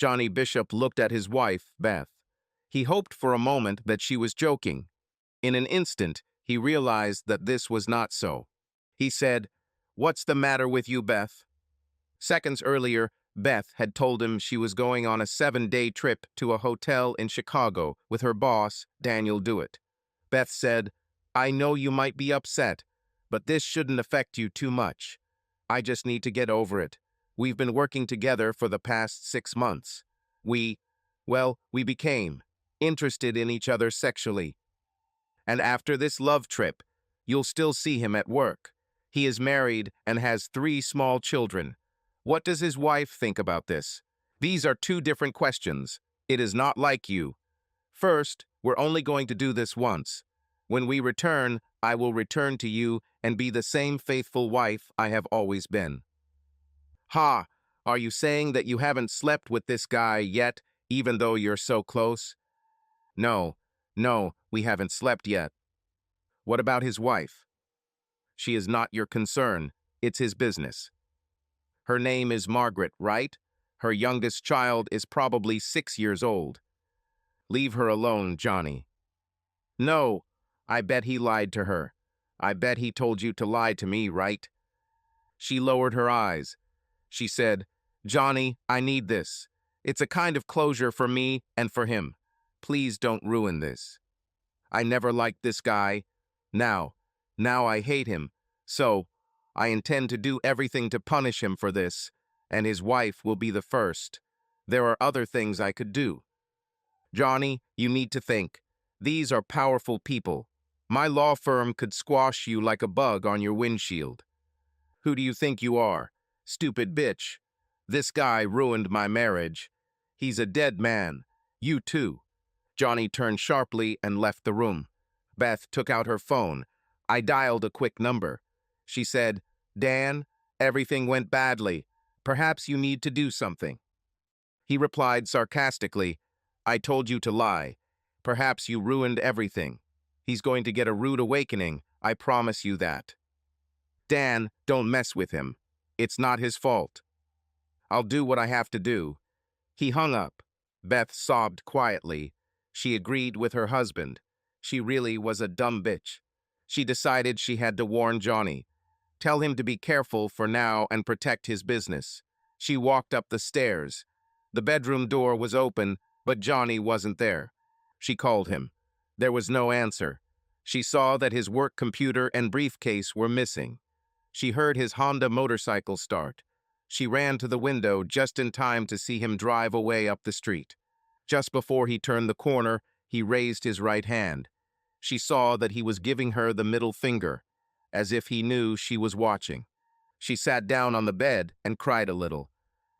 Johnny Bishop looked at his wife, Beth. He hoped for a moment that she was joking. In an instant, he realized that this was not so. He said, "What's the matter with you, Beth?" Seconds earlier, Beth had told him she was going on a 7-day trip to a hotel in Chicago with her boss, Daniel Dewitt. Beth said, "I know you might be upset, but this shouldn't affect you too much. I just need to get over it. We've been working together for the past 6 months. We became interested in each other sexually. And after this love trip, you'll still see him at work. He is married and has 3 small children. What does his wife think about this? These are 2 different questions. It is not like you. First, we're only going to do this once. When we return, I will return to you and be the same faithful wife I have always been." "Ha, are you saying that you haven't slept with this guy yet, even though you're so close?" No, we haven't slept yet." "What about his wife?" "She is not your concern. It's his business." "Her name is Margaret, right? Her youngest child is probably 6 years old." "Leave her alone, Johnny." "No, I bet he lied to her. I bet he told you to lie to me, right?" She lowered her eyes. She said, "Johnny, I need this. It's a kind of closure for me and for him. Please don't ruin this. I never liked this guy. Now I hate him. So, I intend to do everything to punish him for this, and his wife will be the first. There are other things I could do. Johnny, you need to think. These are powerful people. My law firm could squash you like a bug on your windshield." "Who do you think you are? Stupid bitch. This guy ruined my marriage. He's a dead man. You too." Johnny turned sharply and left the room. Beth took out her phone. I dialed a quick number. She said, "Dan, everything went badly. Perhaps you need to do something." He replied sarcastically, "I told you to lie. Perhaps you ruined everything. He's going to get a rude awakening, I promise you that. Dan, don't mess with him. It's not his fault. I'll do what I have to do." He hung up. Beth sobbed quietly. She agreed with her husband. She really was a dumb bitch. She decided she had to warn Johnny. Tell him to be careful for now and protect his business. She walked up the stairs. The bedroom door was open, but Johnny wasn't there. She called him. There was no answer. She saw that his work computer and briefcase were missing. She heard his Honda motorcycle start. She ran to the window just in time to see him drive away up the street. Just before he turned the corner, he raised his right hand. She saw that he was giving her the middle finger, as if he knew she was watching. She sat down on the bed and cried a little.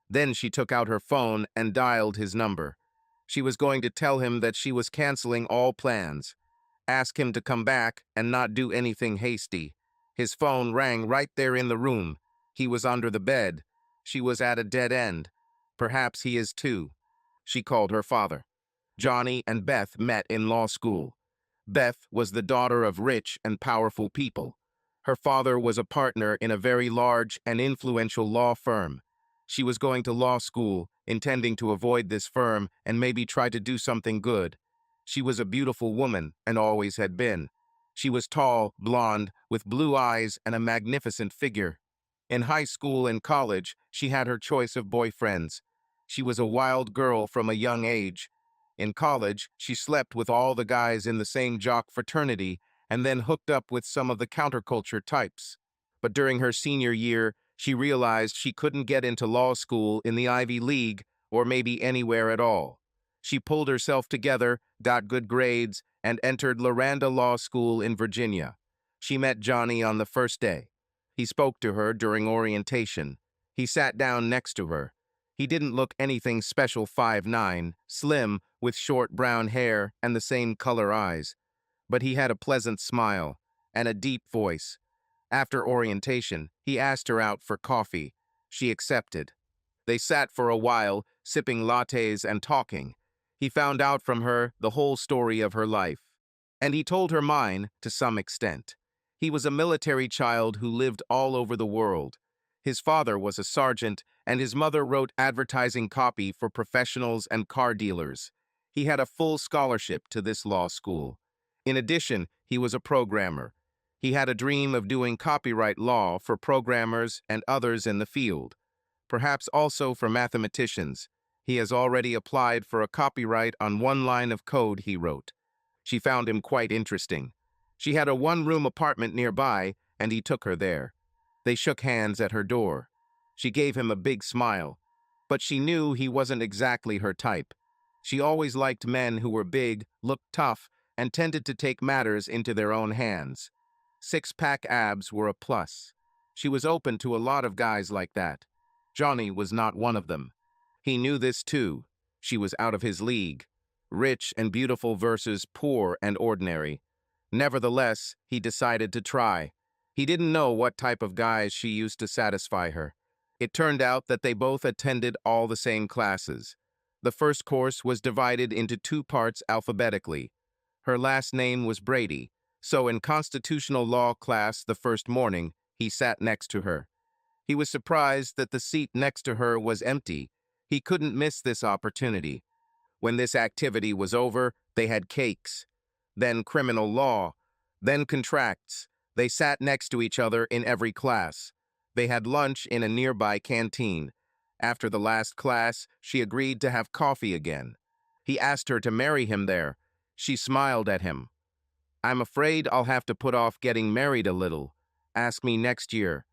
Then she took out her phone and dialed his number. She was going to tell him that she was canceling all plans. Ask him to come back and not do anything hasty. His phone rang right there in the room. He was under the bed. She was at a dead end. Perhaps he is too. She called her father. Johnny and Beth met in law school. Beth was the daughter of rich and powerful people. Her father was a partner in a very large and influential law firm. She was going to law school, intending to avoid this firm and maybe try to do something good. She was a beautiful woman and always had been. She was tall, blonde, with blue eyes and a magnificent figure. In high school and college, she had her choice of boyfriends. She was a wild girl from a young age. In college, she slept with all the guys in the same jock fraternity and then hooked up with some of the counterculture types. But during her senior year, she realized she couldn't get into law school in the Ivy League or maybe anywhere at all. She pulled herself together, got good grades, and entered Loranda Law School in Virginia. She met Johnny on the first day. He spoke to her during orientation. He sat down next to her. He didn't look anything special, 5'9", slim, with short brown hair and the same color eyes. But he had a pleasant smile and a deep voice. After orientation, he asked her out for coffee. She accepted. They sat for a while, sipping lattes and talking. He found out from her the whole story of her life. And he told her mine to some extent. He was a military child who lived all over the world. His father was a sergeant, and his mother wrote advertising copy for professionals and car dealers. He had a full scholarship to this law school. In addition, he was a programmer. He had a dream of doing copyright law for programmers and others in the field, perhaps also for mathematicians. He has already applied for a copyright on one line of code he wrote. She found him quite interesting. She had a one-room apartment nearby, and he took her there. They shook hands at her door. She gave him a big smile, but she knew he wasn't exactly her type. She always liked men who were big, looked tough, and tended to take matters into their own hands. Six-pack abs were a plus. She was open to a lot of guys like that. Johnny was not one of them. He knew this too. She was out of his league. Rich and beautiful versus poor and ordinary. Nevertheless, he decided to try. He didn't know what type of guys she used to satisfy her. It turned out that they both attended all the same classes. The first course was divided into two parts alphabetically. Her last name was Brady, so in constitutional law class the first morning, he sat next to her. He was surprised that the seat next to her was empty. He couldn't miss this opportunity. When this activity was over, they had cakes, then criminal law, then contracts. They sat next to each other in every class. They had lunch in a nearby canteen. After the last class, she agreed to have coffee again. He asked her to marry him there. She smiled at him. "I'm afraid I'll have to put off getting married a little. Ask me next year."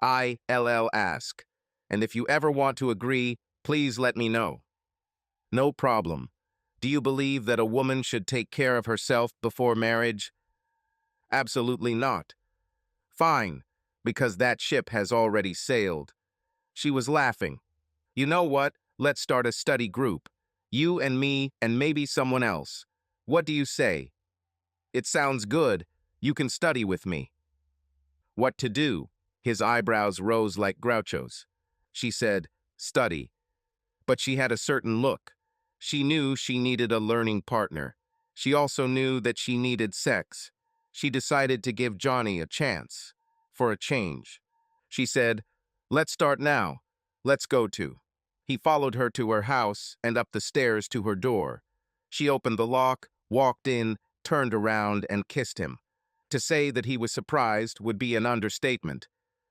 ILL ask. "And if you ever want to agree, please let me know." "No problem. Do you believe that a woman should take care of herself before marriage?" "Absolutely not." "Fine, because that ship has already sailed." She was laughing. "You know what? Let's start a study group. You and me and maybe someone else. What do you say?" "It sounds good. You can study with me." "What to do?" His eyebrows rose like Groucho's. She said, "Study." But she had a certain look. She knew she needed a learning partner. She also knew that she needed sex. She decided to give Johnny a chance. For a change. She said, "Let's start now. Let's go to." He followed her to her house and up the stairs to her door. She opened the lock, walked in, turned around, and kissed him. To say that he was surprised would be an understatement,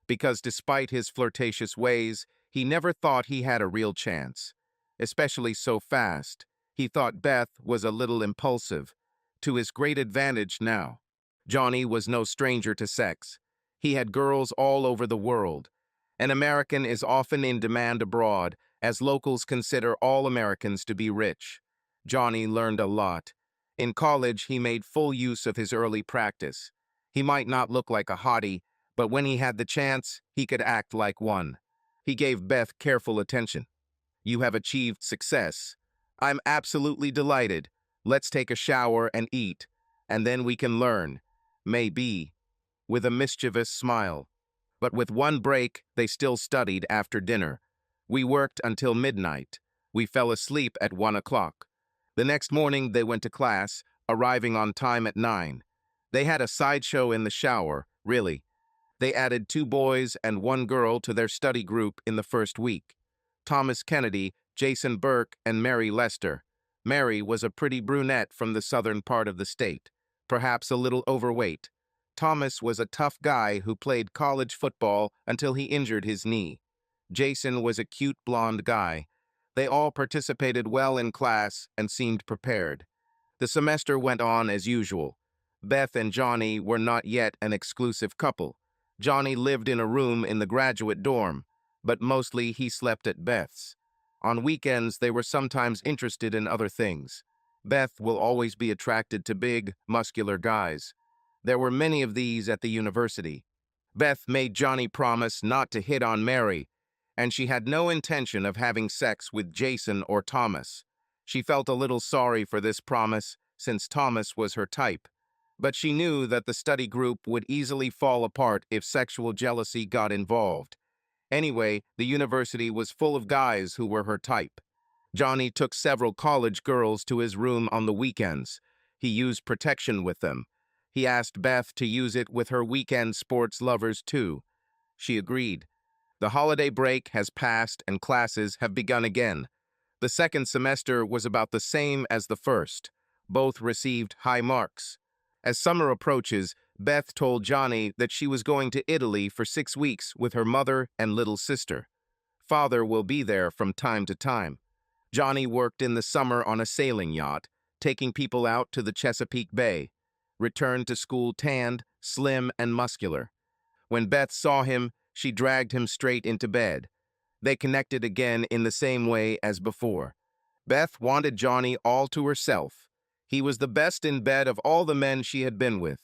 because despite his flirtatious ways, he never thought he had a real chance. Especially so fast. He thought Beth was a little impulsive. To his great advantage now. Johnny was no stranger to sex. He had girls all over the world. An American is often in demand abroad, as locals consider all Americans to be rich. Johnny learned a lot. In college, he made full use of his early practice. He might not look like a hottie, but when he had the chance, he could act like one. He gave Beth careful attention. "You have achieved success. I'm absolutely delighted. Let's take a shower and eat, and then we can learn. Maybe," with a mischievous smile. But with one break, they still studied after dinner. "We worked until midnight. We fell asleep at 1 o'clock. The next morning, they went to class, arriving on time at 9. They had a sideshow in the shower, really. They added 2 boys and 1 girl to their study group in the first week. Thomas Kennedy, Jason Burke, and Mary Lester. Mary was a pretty brunette from the southern part of the state, perhaps a little overweight. Thomas was a tough guy who played college football until he injured his knee. Jason was a cute blonde guy. They all participated well in class and seemed prepared. The semester went on as usual. Beth and Johnny were not yet an exclusive couple. Johnny lived in a room in the graduate dorm, but mostly he slept at Beth's. On weekends, they were sometimes interested in other things. Beth will always be attracted to big, muscular guys. There were many of these at the university. Beth made Johnny promise not to hit on Mary, and she had no intention of having sex with Jason or Thomas. She felt a little sorry for this promise, since Thomas was her type. But she knew that the study group would easily fall apart if sexual jealousy got involved. Anyway, the university was full of guys who were her type. Johnny took several college girls to his room on the weekends. He used protection with them. He asked Beth to use it with her weekend sports lovers too. She agreed. The holiday break has passed and classes have begun again. The second semester was about the same as the first. Both received high marks. As summer approaches, Beth told Johnny that she was going to Italy for 6 weeks with her mother and little sister. Father will be there from time to time. Johnny worked in the summer on a sailing yacht, taking people out to the Chesapeake Bay. Returned to school tanned, slim, and muscular. When Beth saw him, she dragged him straight into bed. They connected again in the same way as before. Beth wanted Johnny all to herself. He was the best in bed of all the men she had been with.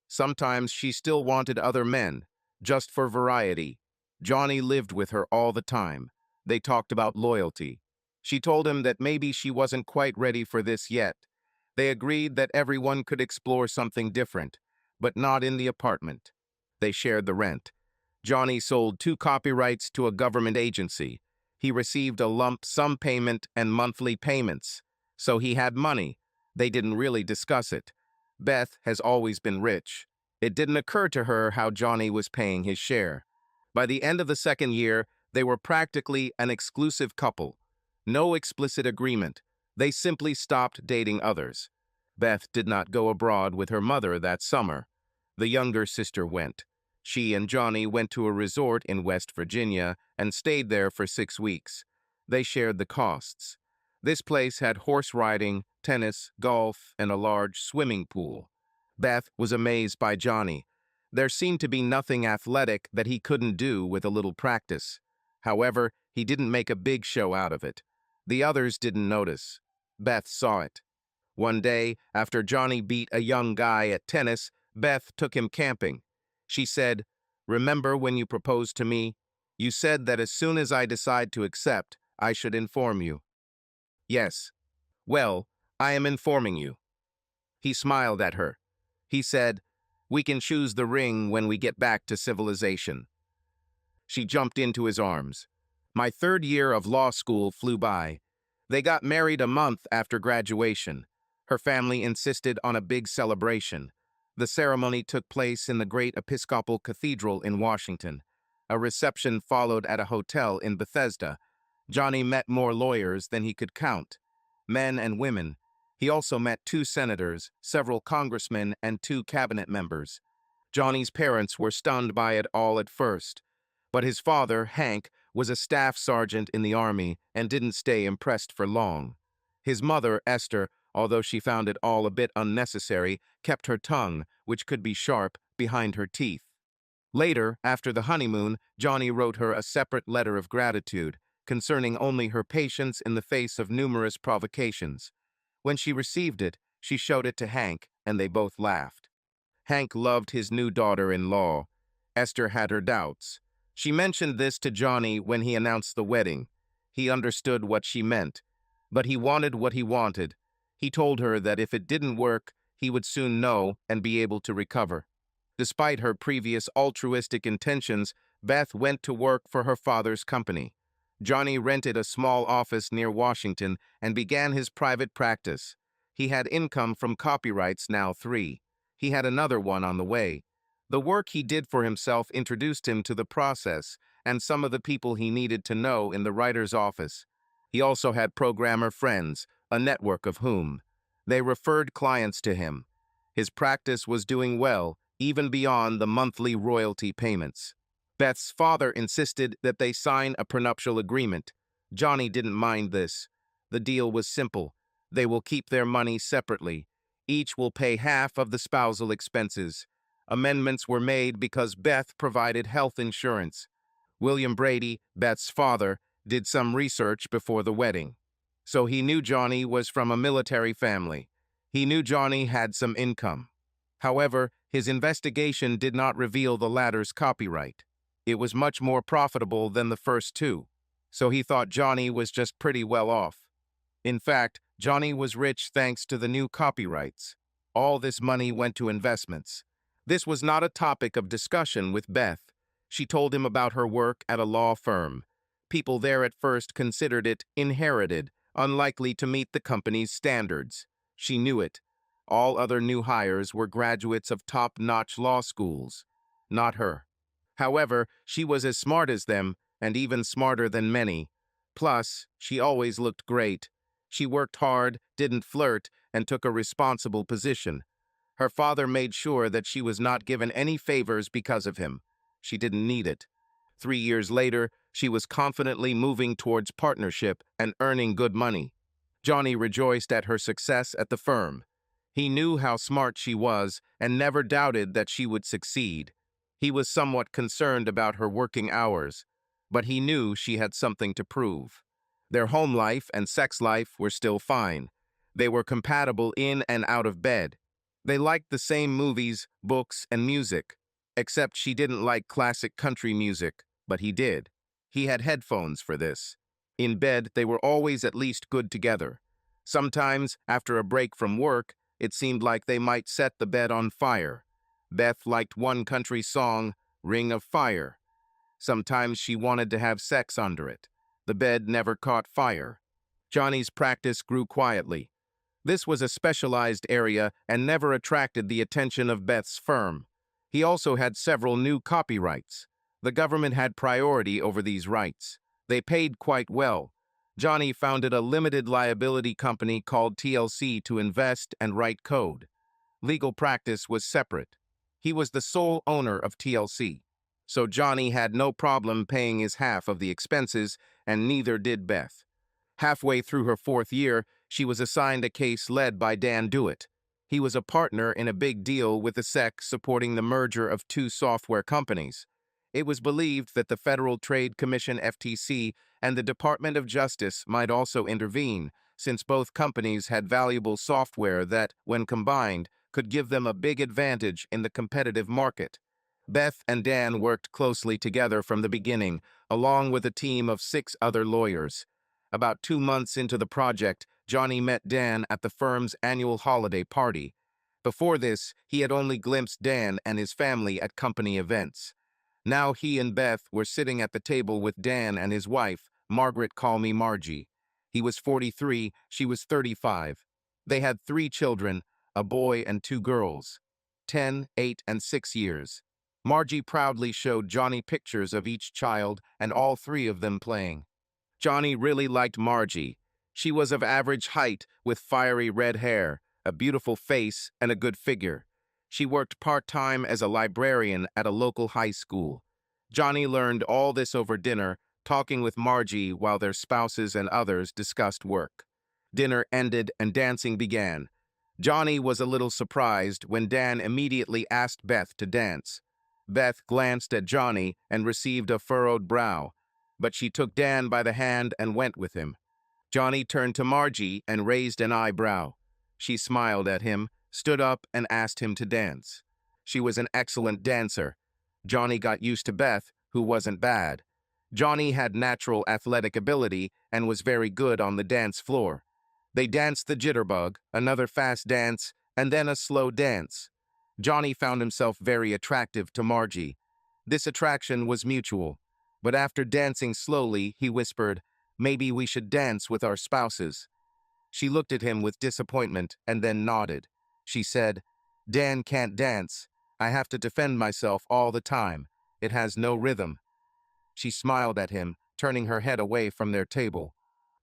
Sometimes she still wanted other men, just for variety. Johnny lived with her all the time. They talked about loyalty. She told him that maybe she wasn't quite ready for this yet. They agreed that everyone could explore something different, but not in the apartment. They shared the rent. Johnny sold 2 copyrights to a government agency. He received a lump sum payment and monthly payments. So he had money. They didn't really discuss it. Beth has always been rich. It didn't occur to her how Johnny was paying his share. By the end of the second year, they were practically an exclusive couple. No explicit agreement. They simply stopped dating others. Beth did not go abroad with her mother that summer. The younger sister went. She and Johnny went to a resort in West Virginia and stayed there for 6 weeks. They shared the costs. This place had horse riding, tennis, golf, and a large swimming pool. Beth was amazed by Johnny. There seemed to be nothing athletic that he couldn't do with a little practice. However, he didn't make a big show out of it. The others didn't notice. Beth saw it. One day, after Johnny beat a young guy at tennis, Beth took him camping. She said, "Remember when you proposed to me? You said that as soon as I decide to accept, I should inform you." "Yes. Well, I am informing you." He smiled at her. He said, "We can choose the ring when we get back to civilization." She jumped into his arms. My third year of law school flew by. They got married a month after graduation. Her family insisted on a big celebration. The ceremony took place in the great Episcopal Cathedral in Washington. A reception followed at a hotel in Bethesda. Johnny met more lawyers than he could count, men and women. He also met 2 senators, several congressmen, and 2 cabinet members. Johnny's parents were stunned by it all at first, but his father, Hank, was a staff sergeant in the army and didn't stay impressed for long. His mother, Esther, although she found it all a bit unnecessary, kept her tongue, which could be sharp, behind her teeth. Later, after the honeymoon, Johnny wrote her a separate letter of gratitude, concerning only her patience in the face of numerous provocations. When she received it, she showed it to Hank, and they both laughed. Hank loved his new daughter-in-law. Esther had her doubts. She mentioned this to Johnny when he announced the wedding. He understood what she meant, but he wanted what he wanted. He told her that if it didn't work, he would soon know and be able to recover. Despite her previous altruistic intentions, Beth went to work for her father's company. Johnny rented a small office near Washington and began his private practice. He had income from copyrights, now 3. He had another one on the way. The work he did for himself introduced him to the process and some of the people he needed to know in the writer's office. He also had programmer friends, a network of whom. They referred clients to him. His practice was doing well, even beyond the monthly royalty payments. Beth's father insisted that they sign a prenuptial agreement. Johnny didn't mind this. The deal was simple. They will keep their money separately. Each will pay half of the spousal expenses. Amendments were made because Beth provided health insurance. William Brady, Beth's father, did some research before the wedding. So he knew Johnny was from a military family. He knew Johnny had some income. However, his investigation did not reveal the latter's copyright. It was much more profitable than the first 2, so he thought Johnny was just pretty well off. In fact, Johnny was rich thanks to the new copyrights. All this money went to investments. This was not a topic of discussion with Beth. She told him about her work at a law firm. People there at first considered it inherited, unlikely to meet the company's standards. She knew it. All other new hires were graduates of top-notch law schools. Not her. However, she was as smart as them, and even smarter than many. Plus, she always looked great. She worked hard, didn't flirt, and took a responsible position. Her father made sure that she was not given any favors because of him. She didn't need it. 3 years later, she was confidently moving towards partnership and earning good money. Johnny rejoiced at her success at the firm. He knew how smart she was and never doubted that she would succeed. He was somewhat concerned about her working hours, but he knew she had something to prove. Their home life and sex life were still fine. They were compatible in and out of bed. They liked the same movies, books, and music, except she didn't like classic country music, but he did. He had headphones for this. In bed, they were always at least good together. Sometimes, after a break from work, it seemed like they might set the bed on fire. Beth liked one country song, Ring of Fire. Sometimes she wanted to have sex under it. The bed never caught fire. Johnny's practice grew quietly. This was a specialized area and never attracted the attention of Beth's firm. He also had several new copyrights. The government had priority over these rights. They paid quite well. Johnny founded a limited liability company called TLC to invest and write code. Legal practice was separate. He was the sole owner of TLC. So Johnny had no problem paying his half of the expenses, and neither did Beth. Halfway through her 4th year, she was assigned a case led by Dan Dewitt. He was a partner in a big deal with the SEC supporting the merger of two software companies. It was believed that the Federal Trade Commission (FTC) and the Department of Justice might also intervene, since both companies had valuable software that, when combined, could give them a big advantage in the competitive market. Beth and Dan worked closely together from the beginning, along with a team of 6 other lawyers. About 2 months into the project, Johnny met Dan at the firm's annual holiday party. Before this, he had only glimpsed Dan and his family at company events. Now he and Beth were sitting at the table with Dan and his wife, Margaret call me Margie. He was 43, she was 35. They had 3 children, a boy and 2 girls, 10, 8, and 6 years. Margie proudly showed Johnny pictures of each child and all 3 of them playing. Johnny really liked Margie. She was of average height with fiery red hair, a beautiful face, and a good figure. She worked part-time as a librarian at a local high school. Johnny learned all this over dinner, talking with Margie while their spouses and others discussed work. Dinner ended and dancing began. Johnny was a little surprised when Dan immediately asked Beth to dance. Beth glanced at Johnny and received a furrowed brow, but she took Dan by the hand and went with him. Johnny turned to Margie and raised an eyebrow. She smiled at him, stood up, and asked him to dance. She was an excellent dancer. Johnny got used to Beth, who wasn't bad. Johnny had natural athletic ability and was very good on the dance floor. They danced the jitterbug, another fast dance, and then a slow dance. Johnny found himself very attractive to Margie. This attraction was mutual, but after dancing slowly, he whispered, "Maybe we should dance with our spouses." She looked at him with disappointment and then nodded. She said, "Dan can't dance. I have to defend myself all the time. It has no rhythm." She smiled at him, turning her head away from their table.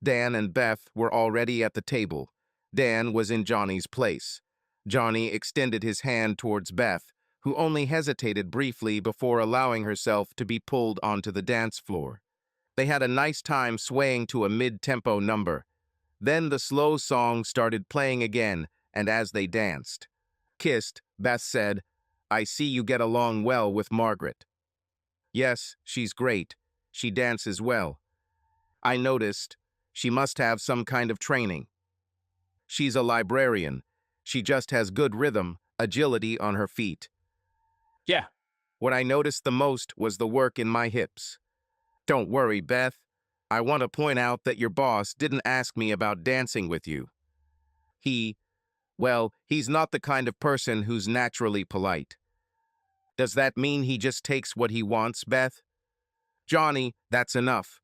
Dan and Beth were already at the table. Dan was in Johnny's place. Johnny extended his hand towards Beth, who only hesitated briefly before allowing herself to be pulled onto the dance floor. They had a nice time swaying to a mid-tempo number. Then the slow song started playing again, and as they danced, kissed, Beth said, "I see you get along well with Margaret." "Yes, she's great. She dances well. I noticed. She must have some kind of training. She's a librarian. She just has good rhythm, agility on her feet." "Yeah." "What I noticed the most was the work in my hips." "Don't worry, Beth. I want to point out that your boss didn't ask me about dancing with you. He's not the kind of person who's naturally polite." "Does that mean he just takes what he wants, Beth?" "Johnny, that's enough.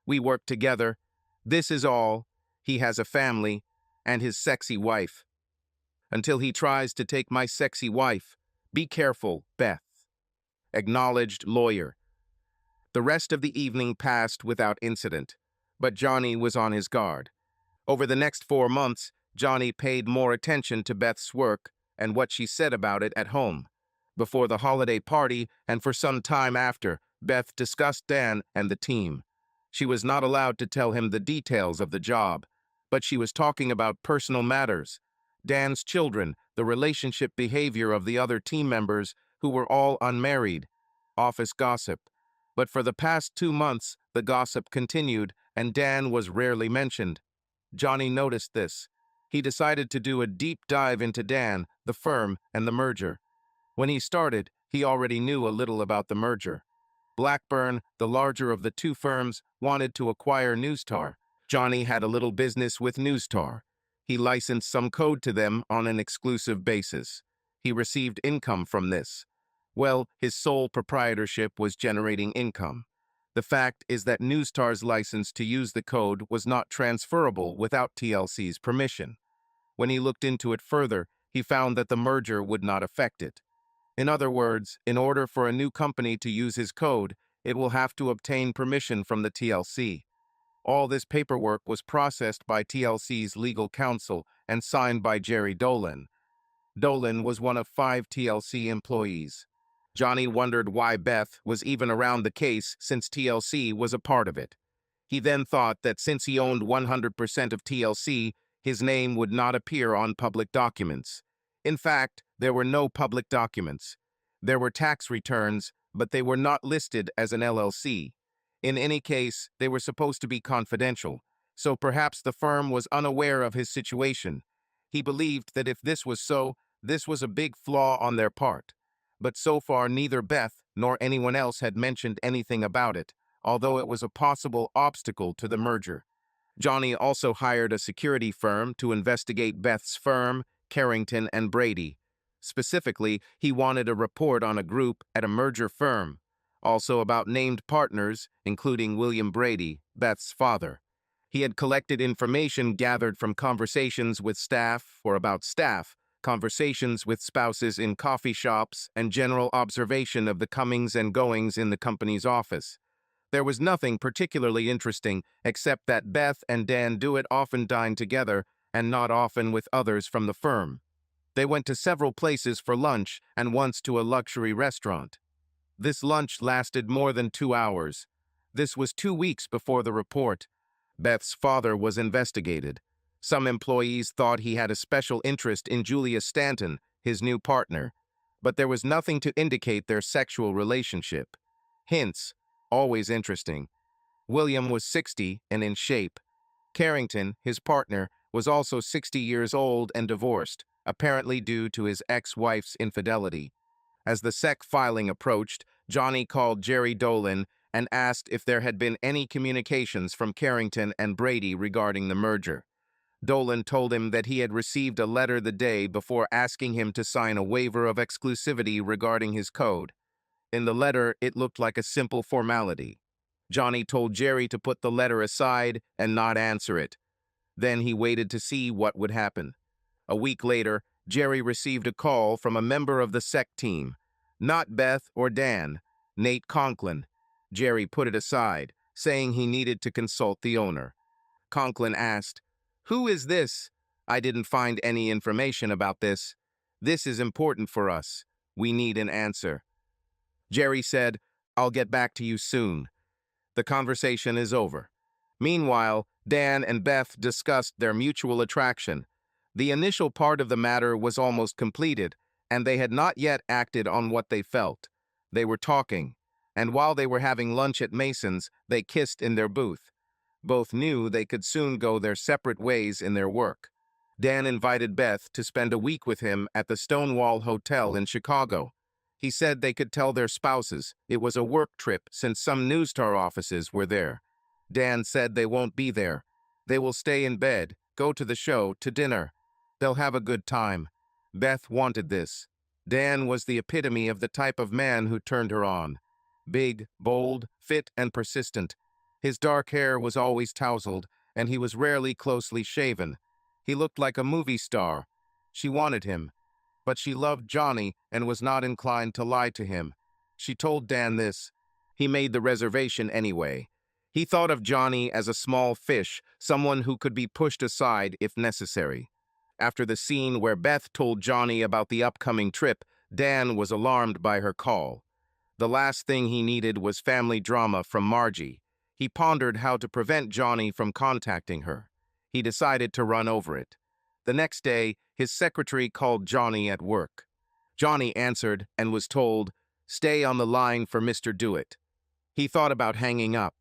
We work together. This is all. He has a family and his sexy wife. Until he tries to take my sexy wife, be careful, Beth." Acknowledged lawyer. The rest of the evening passed without incident, but Johnny was on his guard. Over the next 4 months, Johnny paid more attention to Beth's work and what she said about it at home. Before the holiday party and for some time after, Beth discussed Dan and the team. She was not allowed to tell him the details of the job, but she was talking about personal matters. Dan's children, the relationship behavior of the other team members who were all unmarried. Office gossip. But for the past 2 months, the gossip continued and Dan was rarely mentioned. Johnny noticed this. He decided to do a deep dive into Dan, the firm, and the merger. When he started, he already knew a little about the merger. Blackburn, the larger of the two firms, wanted to acquire Newstar. Johnny had a little business with Newstar. He licensed some code to them on an exclusive basis. He received income from this. Well, his sole proprietorship was generating income. The fact is that Newstar's license to use the code was not transferable without TLC's permission. When he looked into it further, he found that the merger would not affect it. In other words, in order for a new company to use his code, it will have to obtain permission from the TLC. All this paperwork was processed by TLC's legal counsel and signed by Jerry Dolan. Dolan was one of 5 TLC employees. Johnny wondered why Beth was even around the case since TLC was a part of it. He then thought that since he owned 100% of TLC, his name would not appear on public documents. In fact, there were no public documents. There were tax returns, but they were not listed as an LLC. In any case, they were supposed to be confidential, so perhaps the firm was unaware of his situation. He believed that if this was so, this was a big flaw on their part. But so far neither Beth nor anyone else had mentioned anything about it, although it was a possible obstacle to the merger. Johnny also hired a security firm to investigate Beth's firm, Carrington and Brady. Specifically, he wanted a report on a group at a merger firm, also about named partners, including William Brady, Beth's father. He had collected information gathered from conversations with staff or about staff, conversations with spouses in coffee shops, and general observation of the comings and goings in the company's office. There was nothing particularly interesting except that Beth and Dan Dewitt often dined together and not often with others from the firm. They went to several places for lunch and once to a luxury restaurant. This lunch lasted more than 2 hours. This was 2 weeks before the report. Beth's father was investigated. Some employees thought he had a special interest in Julia Stanton, his new partner, but there was nothing to indicate their sexual relationship. Hints, always interesting. William was 60 and in shape. Carrington, his partner, was also 60 years old and divorced, apparently due to his ex-wife's infidelity. As the SEC filing approached, Johnny called Jerry Dolan and asked if there had been any communications from Carrington and Brady regarding the merger. Dolan told him that he had received a letter the day before asking him to sign a waiver of exclusivity regarding his code. In the letter, it looked like a simple formality. Johnny told Jerry to put the letter aside and not answer it. Then he waited to see what would happen. A week later, Jerry received a call from a member of the SEC team. Not Beth or Dan, Nate Conklin. Jerry put it aside, saying he needed to consult the owner. Conklin asked, "Who is this? I didn't find any information about this. This is important for us. We need an answer." Jerry said, "I'll get back to you soon." The conversation is over. Meanwhile, Dan and Beth discussed their mutual attraction. The initial part of the matter was almost completed, and they had not yet acted on what they felt. They were talking, and while they were having lunch at Mason's, they kissed in their booth. Both knew they could soon go their separate ways in their work. Dan invited Beth to spend a week with him at the Stonewall Hotel in Chicago. He said they could tell their spouses it was a work trip since some Newstar offices were there. Dan said they won't be there. They will stay in bed, go to the show, to dinner. They'll have a good time. Beth wanted this. Dan was the epitome of the type of man who turned her on. Big, bold, fit, and persistent. His dark hair was always tousled, and he was rarely closely shaven. He looked like a movie star. She wanted him, but she loved Johnny and was not inclined to lie to him. She told Dan this. He made the reservation anyway. He thought of Johnny as a small fish, someone who could be pushed aside if necessary. After the scene where Beth told Johnny about the upcoming trip, Dan was alarmed by her call. The last thing he needed was family drama from Margie. He pondered how to prevent Johnny from contacting her. He decided to run over it. The next day, his secretary called Johnny at work. Johnny answered and was told, "Stay on the line for Mr. Dewitt." He thought about hanging up,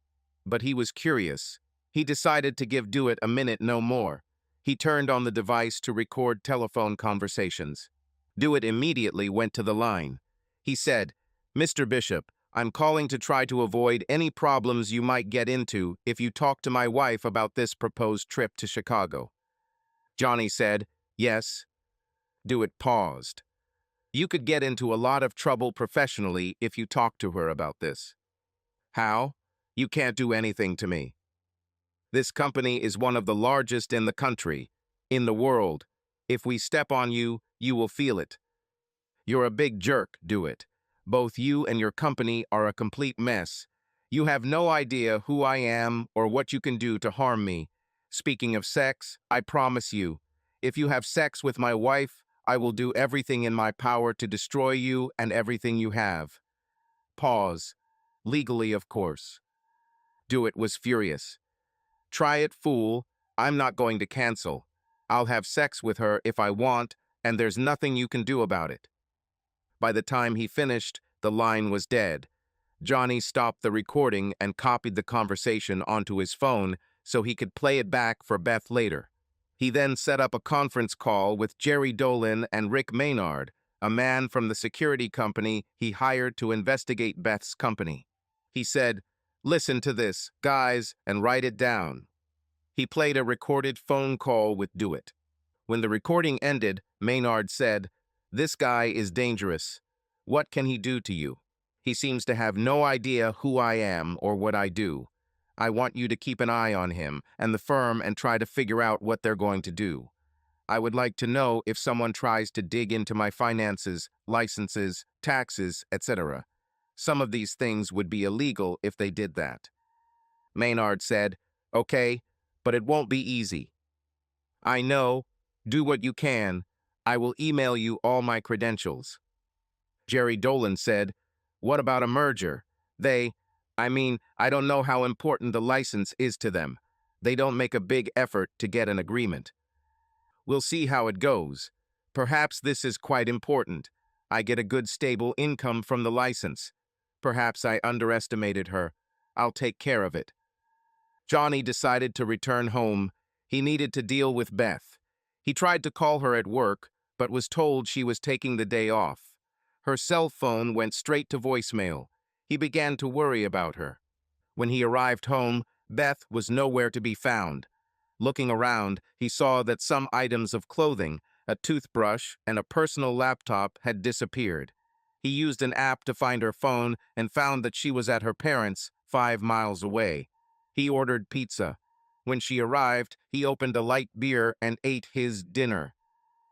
but he was curious. He decided to give Dewitt a minute, no more. He turned on the device to record telephone conversations. Dewitt immediately went to the line. He said, "Mr. Bishop, I'm calling to try to avoid any problems you might get into if you talk to my wife about this proposed trip to Chicago." Johnny said, "Yes." Dewitt paused. "You could get into a lot of trouble professionally if you talk to her about this." "How? You can't do anything to me. This company is one of the largest in the country, in the world. If we step on you, you will feel it. You're a big jerk, Dewitt. Both you and your company are a complete mess. You have no idea who I am or what you can do to harm me. Speaking of sex, I promise you, if you have sex with my wife, I will do everything in my power to destroy you and everything you have." Pause. Legally, of course. Dewitt was furious. "Try it, fool. I'm not going to cancel. I'll have sex with her if I want, and there's nothing you can do about it." By the time he finished, the line was dead. Johnny stopped the recording and copied the conversation onto his phone so he could play it back for Beth later. He then set up a conference call with Jerry Dolan and Rick Maynard, a man from the security company he hired to investigate Beth's company. He said, "Listen to this, guys, and write it down." He played a recorded phone call with Dewitt. When the recording ended, Maynard said, "This guy is dangerous. What can he do to you? He seems to have no idea who I am or what I do. I want you to keep an eye on him and the firm and try to figure out what they're going to do. I would like to know if someone tries to dig into my finances, licenses, taxes, etc. Some of these things would be illegal if they did that." Maynard said, "Okay, but it won't be easy." "I know. Do what you can. I will email you all my credentials." Jerry Dolan said, "What about a merger? I don't know how important the license is to them. They don't make a big effort to get an agreement. We'll see how it goes. Perhaps this is quite important. I get a good stable income from the license. Perhaps I underestimated her. I'll take care of it." Johnny decided to return home. He needed to deal with Beth. He tried to call her at work, but was told she was taking the day off. Her cell phone went straight to voicemail. He began to worry about her. When he arrived home, Beth was nowhere to be found. Looking around, he saw that some items of clothing, a toothbrush, and a personal laptop had disappeared. He used an app to find her phone and found that she was at her parents', 5 miles away. He ordered pizza. When she arrived, he opened a light beer and ate his dinner.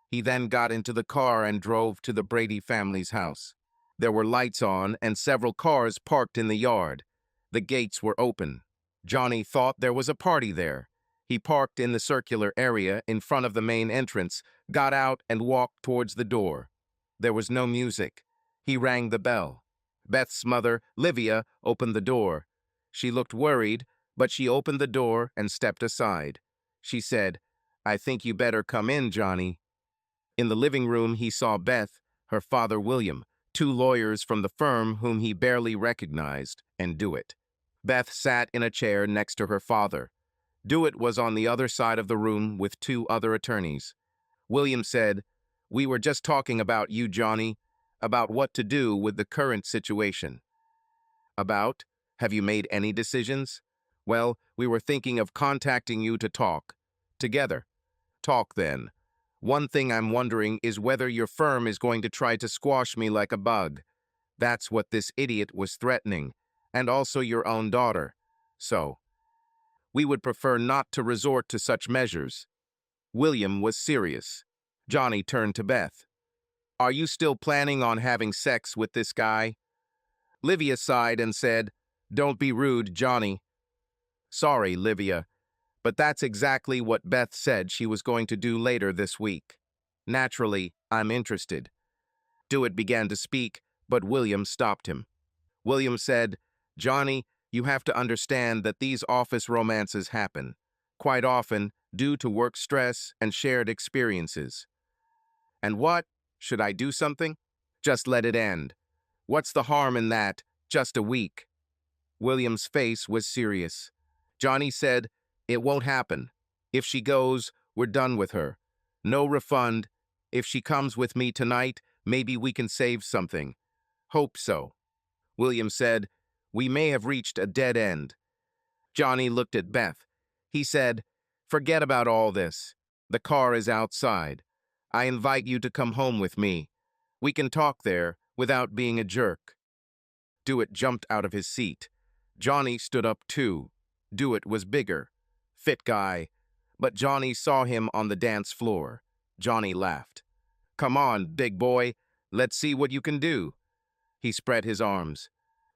He then got into the car and drove to the Brady family's house. There were lights on and several cars parked in the yard. The gates were open. Johnny thought there was a party there. He parked in the circular area in front of the main entrance, got out and walked towards the door. There was no music. He rang the bell. Beth's mother, Livia, opened the door. She looked worried, but she opened the door and stepped aside. She said, "I think you better come in, Johnny." In the living room, he saw Beth, her father William, 2 lawyers from the firm whom he barely recognized, and Dewitt. Beth sat in a chair next to her father. Dewitt was on the other side of the room with 2 other attorneys. William said, "We were just talking about you, Johnny, about what to do with the current situation." "About? Have you made any decisions?" "Well, we were thinking of contacting you to talk. Together." "Talk, then. One thing I'm wondering is whether your firm is going to try to squash me like a bug. That's what this idiot was threatening, and also your own daughter. So, we would prefer not to resort to such measures." William was serious. Johnny turned to Beth. "Are you still planning on having sex with this guy?" Livia sighed and said, "Don't be rude, Johnny." "Sorry, Livia, but that's exactly what Beth said she was going to do later this week. Naturally, I'm interested." Dewitt began to speak, but William stopped him. William said, "Johnny, you have to understand that these office romances happen, quite often due to work stress and shared experiences. And what? Should I do something? Just let it end. What's the harm in that? Just a week." William's face was serious. Johnny said, "It won't happen. If she goes, we're done with her. No refund. If she comes with me tonight, maybe we can save something." "Hope so." William said, "We may have reached a dead end." Johnny looked at Beth. He said, "Forget about all this. The car is outside. I invite you to come home with me. We can talk there without being a jerk." Dewitt jumped out of his seat. Johnny stood up too. Dewitt was bigger, fit guy, but Johnny saw him on the dance floor. Johnny laughed. "Come on, big boy. Let's see what you can do." He spread his arms.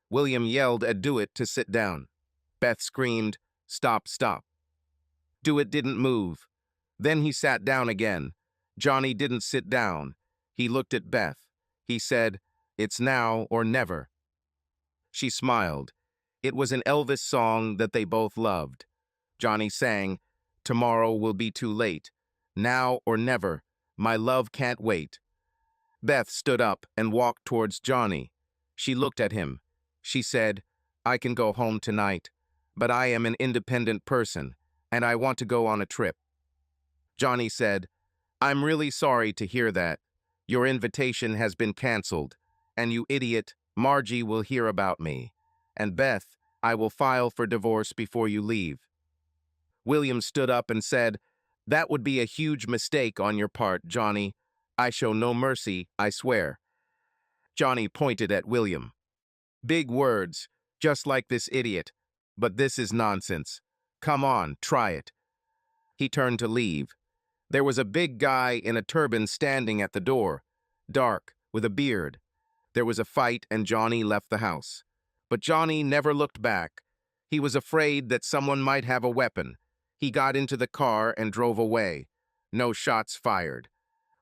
William yelled at Dewitt to sit down. Beth screamed, "Stop, stop." Dewitt didn't move. Then he sat down again. Johnny didn't sit down. He looked at Beth. He said, "It's now or never." She smiled. It was an Elvis song that they both loved. Johnny sang, "Tomorrow will be too late. Now or never. My love can't wait." Beth stood up and walked towards Johnny. She looked at him. She said, "I can go home tonight, but I am an independent person, and I want to go on a trip." Johnny said, "I'm really sorry to hear that. Your invitation has been canceled, and you idiot, Margie will hear about me. And Beth, I will file for divorce before you leave." William stood up and said, "That would be a huge mistake on your part, Johnny. I show no mercy, I swear." Johnny pointed at William. "Big words, just like this idiot. But this is nonsense. Come on, try it." He turned to leave. There was a big guy in a turban standing at the door, dark, with a beard. There was a fight and Johnny left the house. But Johnny never looked back. He was afraid that someone might have a weapon. He got into the car and drove away. No shots fired.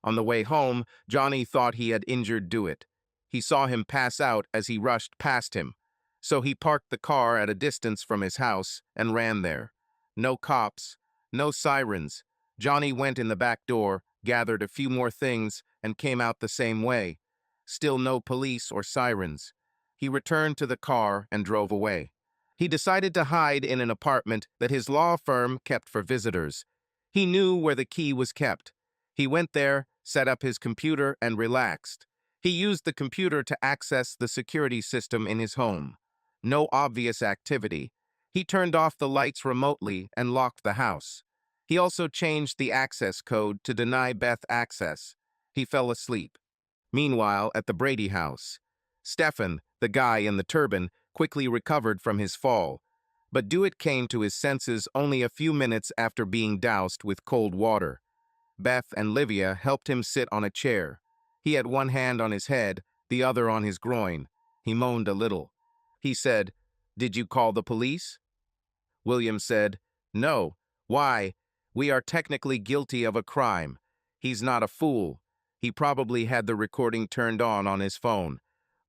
On the way home, Johnny thought he had injured Dewitt. He saw him pass out as he rushed past him. So he parked the car at a distance from his house and ran there. No cops, no sirens. Johnny went in the back door, gathered a few more things, and came out the same way. Still no police or sirens. He returned to the car and drove away. He decided to hide in an apartment that his law firm kept for visitors. He knew where the key was kept. He went there, set up his computer, and relaxed. He used the computer to access the security system in his home. No obvious activity. He turned off the lights remotely and locked the house. He also changed the access code to deny Beth access. He fell asleep. Meanwhile, at the Brady house, Stefan, the guy in the turban, quickly recovered from his fall. But Dewitt came to his senses only a few minutes after being doused with cold water. Beth and Livia helped him sit on a chair. He had one hand on his head, the other on his groin. He moaned a little. He said, "Did you call the police?" William said, "No. Why? We are technically guilty of a crime. He's not a fool. He probably had the recording turned on his phone.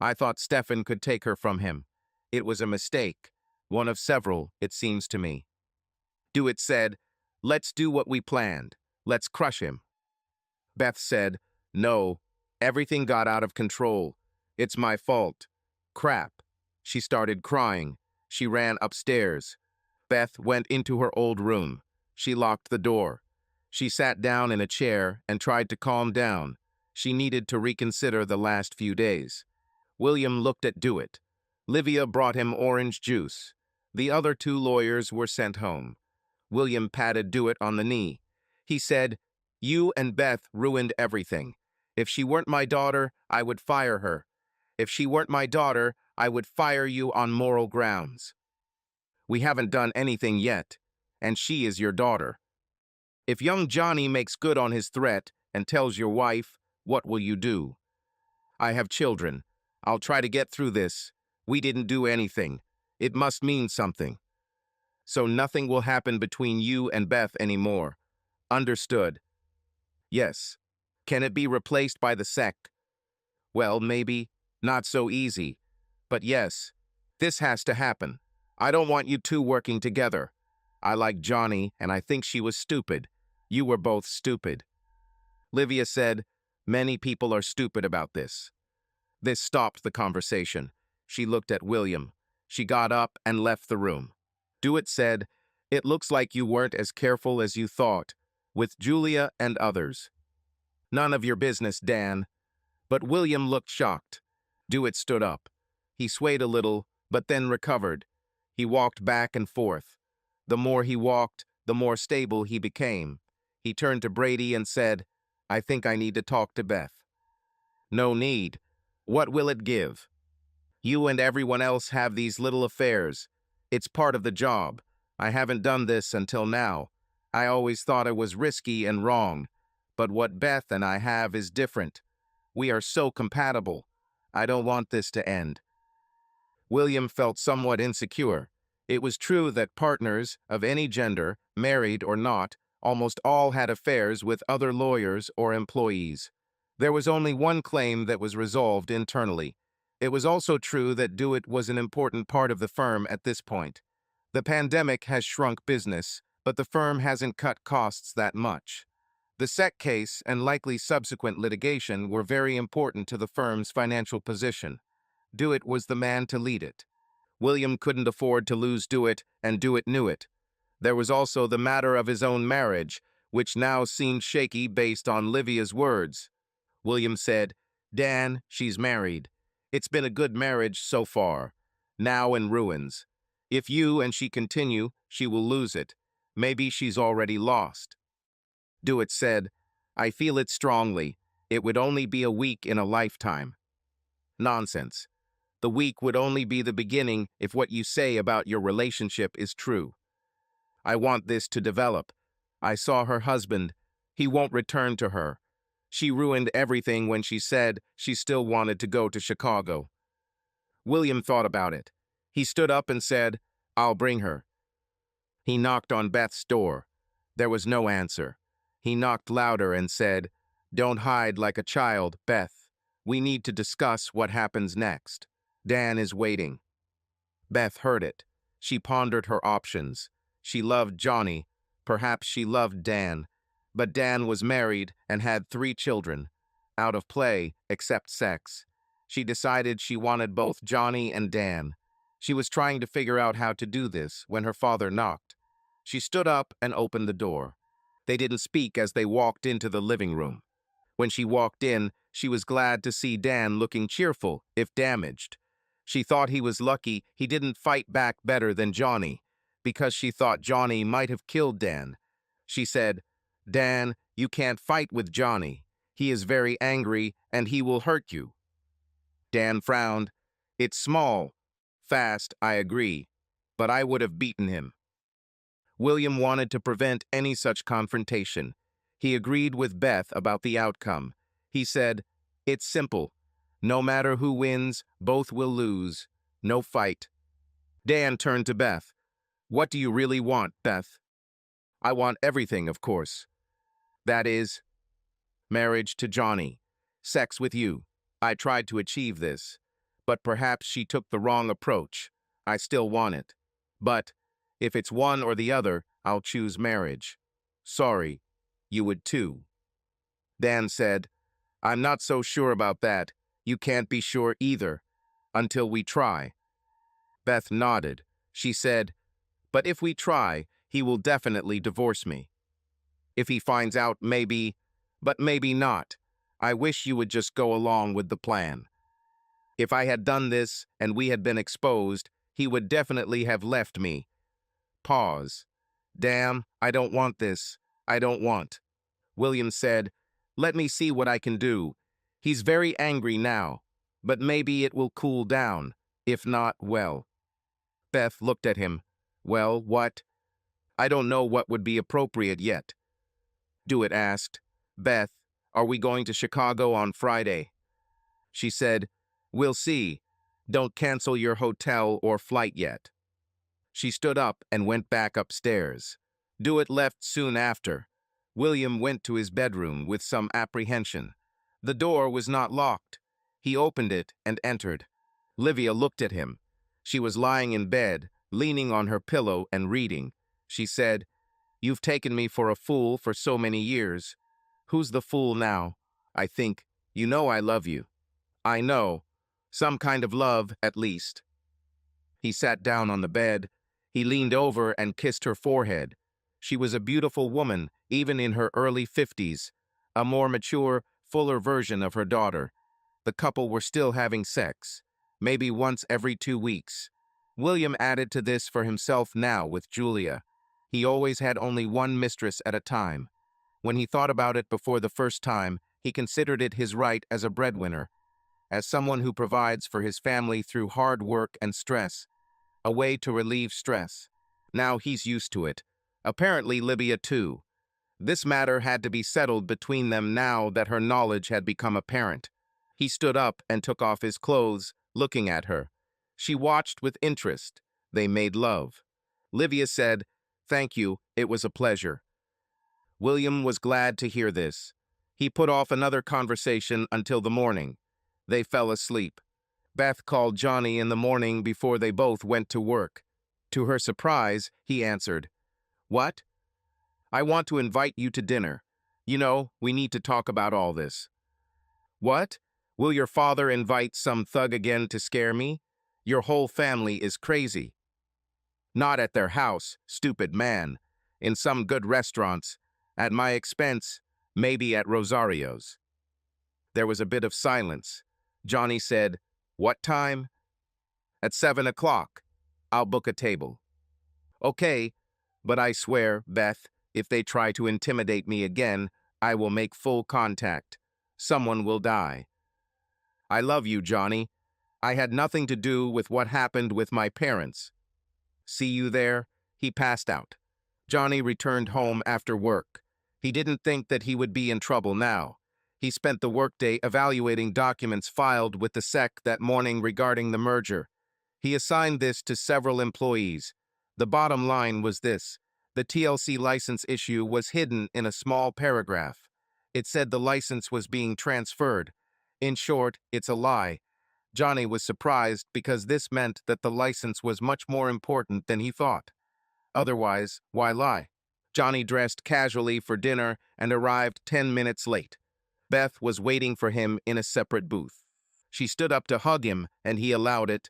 I thought Stefan could take her from him. It was a mistake. One of several, it seems to me." Dewitt said, "Let's do what we planned. Let's crush him." Beth said, "No. Everything got out of control. It's my fault. Crap." She started crying. She ran upstairs. Beth went into her old room. She locked the door. She sat down in a chair and tried to calm down. She needed to reconsider the last few days. William looked at Dewitt. Livia brought him orange juice. The other two lawyers were sent home. William patted Dewitt on the knee. He said, "You and Beth ruined everything. If she weren't my daughter, I would fire her. If she weren't my daughter, I would fire you on moral grounds. We haven't done anything yet, and she is your daughter. If young Johnny makes good on his threat and tells your wife, what will you do? I have children. I'll try to get through this, We didn't do anything. It must mean something. So nothing will happen between you and Beth anymore. Understood. Yes. Can it be replaced by the sect? Well, maybe. Not so easy. But yes, this has to happen. I don't want you two working together. I like Johnny, and I think she was stupid. You were both stupid. Livia said, many people are stupid about this. This stopped the conversation. She looked at William. She got up and left the room. Dewitt said, it looks like you weren't as careful as you thought, with Julia and others. None of your business, Dan. But William looked shocked. Dewitt stood up. He swayed a little, but then recovered. He walked back and forth. The more he walked, the more stable he became. He turned to Brady and said, I think I need to talk to Beth. No need. What will it give? You and everyone else have these little affairs. It's part of the job. I haven't done this until now. I always thought it was risky and wrong. But what Beth and I have is different. We are so compatible. I don't want this to end. William felt somewhat insecure. It was true that partners of any gender, married or not, almost all had affairs with other lawyers or employees. There was only one claim that was resolved internally. It was also true that Dewitt was an important part of the firm at this point. The pandemic has shrunk business, but the firm hasn't cut costs that much. The SEC case and likely subsequent litigation were very important to the firm's financial position. Dewitt was the man to lead it. William couldn't afford to lose Dewitt, and Dewitt knew it. There was also the matter of his own marriage, which now seemed shaky based on Livia's words. William said, Dan, she's married. It's been a good marriage so far. Now in ruins. If you and she continue, she will lose it. Maybe she's already lost. Dewitt said, I feel it strongly. It would only be a week in a lifetime. Nonsense. The week would only be the beginning if what you say about your relationship is true. I want this to develop. I saw her husband. He won't return to her. She ruined everything when she said she still wanted to go to Chicago. William thought about it. He stood up and said, I'll bring her. He knocked on Beth's door. There was no answer. He knocked louder and said, Don't hide like a child, Beth. We need to discuss what happens next. Dan is waiting. Beth heard it. She pondered her options. She loved Johnny. Perhaps she loved Dan. But Dan was married and had 3 children. Out of play, except sex. She decided she wanted both Johnny and Dan. She was trying to figure out how to do this when her father knocked. She stood up and opened the door. They didn't speak as they walked into the living room. When she walked in, she was glad to see Dan looking cheerful, if damaged. She thought he was lucky he didn't fight back better than Johnny, because she thought Johnny might have killed Dan. She said, Dan, you can't fight with Johnny. He is very angry, and he will hurt you. Dan frowned. It's small. Fast, I agree. But I would have beaten him. William wanted to prevent any such confrontation. He agreed with Beth about the outcome. He said, It's simple. No matter who wins, both will lose. No fight. Dan turned to Beth. What do you really want, Beth? I want everything, of course. That is, marriage to Johnny. Sex with you. I tried to achieve this. But perhaps she took the wrong approach. I still want it. But if it's one or the other, I'll choose marriage. Sorry, you would too. Dan said, I'm not so sure about that. You can't be sure either, until we try. Beth nodded. She said, But if we try, he will definitely divorce me. If he finds out, maybe, but maybe not. I wish you would just go along with the plan. If I had done this and we had been exposed, he would definitely have left me. Pause. Damn, I don't want this. I don't want. William said, Let me see what I can do. He's very angry now, but maybe it will cool down. If not, well. Beth looked at him. Well, what? I don't know what would be appropriate yet. Dewitt asked, Beth, are we going to Chicago on Friday? She said, We'll see. Don't cancel your hotel or flight yet. She stood up and went back upstairs. Dewitt left soon after. William went to his bedroom with some apprehension. The door was not locked. He opened it and entered. Livia looked at him. She was lying in bed, leaning on her pillow and reading. She said, "You've taken me for a fool for so many years. Who's the fool now? I think, you know I love you." "I know. Some kind of love, at least." He sat down on the bed. He leaned over and kissed her forehead. She was a beautiful woman, even in her early 50s, a more mature, fuller version of her daughter. The couple were still having sex, maybe once every 2 weeks. William added to this for himself now with Julia. He always had only one mistress at a time. When he thought about it before the first time, he considered it his right as a breadwinner, as someone who provides for his family through hard work and stress, a way to relieve stress. Now he's used to it. Apparently Libya too. This matter had to be settled between them now that her knowledge had become apparent. He stood up and took off his clothes, looking at her. She watched with interest. They made love. Livia said, "Thank you, it was a pleasure." William was glad to hear this. He put off another conversation until the morning. They fell asleep. Beth called Johnny in the morning before they both went to work. To her surprise, he answered, "What?" "I want to invite you to dinner. You know, we need to talk about all this." "What? Will your father invite some thug again to scare me? Your whole family is crazy." "Not at their house, stupid man. In some good restaurants. At my expense, maybe at Rosario's." There was a bit of silence. Johnny said, "What time?" "At 7 o'clock. I'll book a table." "Okay, but I swear, Beth, if they try to intimidate me again, I will make full contact. Someone will die." "I love you, Johnny. I had nothing to do with what happened with my parents." "See you there?" He passed out. Johnny returned home after work. He didn't think that he would be in trouble now. He spent the workday evaluating documents filed with the SEC that morning regarding the merger. He assigned this to several employees. The bottom line was this: the TLC license issue was hidden in a small paragraph. It said the license was being transferred. In short, it's a lie. Johnny was surprised because this meant that the license was much more important than he thought. Otherwise, why lie? Johnny dressed casually for dinner and arrived 10 minutes late. Beth was waiting for him in a separate booth. She stood up to hug him, and he allowed it,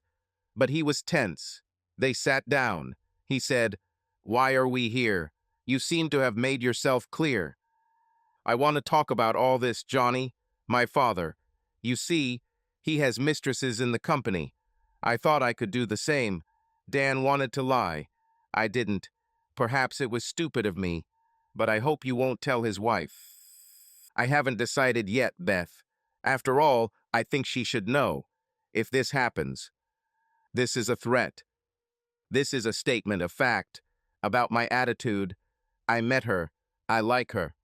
but he was tense. They sat down. He said, "Why are we here? You seem to have made yourself clear." "I want to talk about all this, Johnny. My father. You see, he has mistresses in the company. I thought I could do the same. Dan wanted to lie. I didn't. Perhaps it was stupid of me, but I hope you won't tell his wife." "I haven't decided yet, Beth. After all, I think she should know. If this happens, this is a threat. This is a statement of fact. About my attitude. I met her. I like her.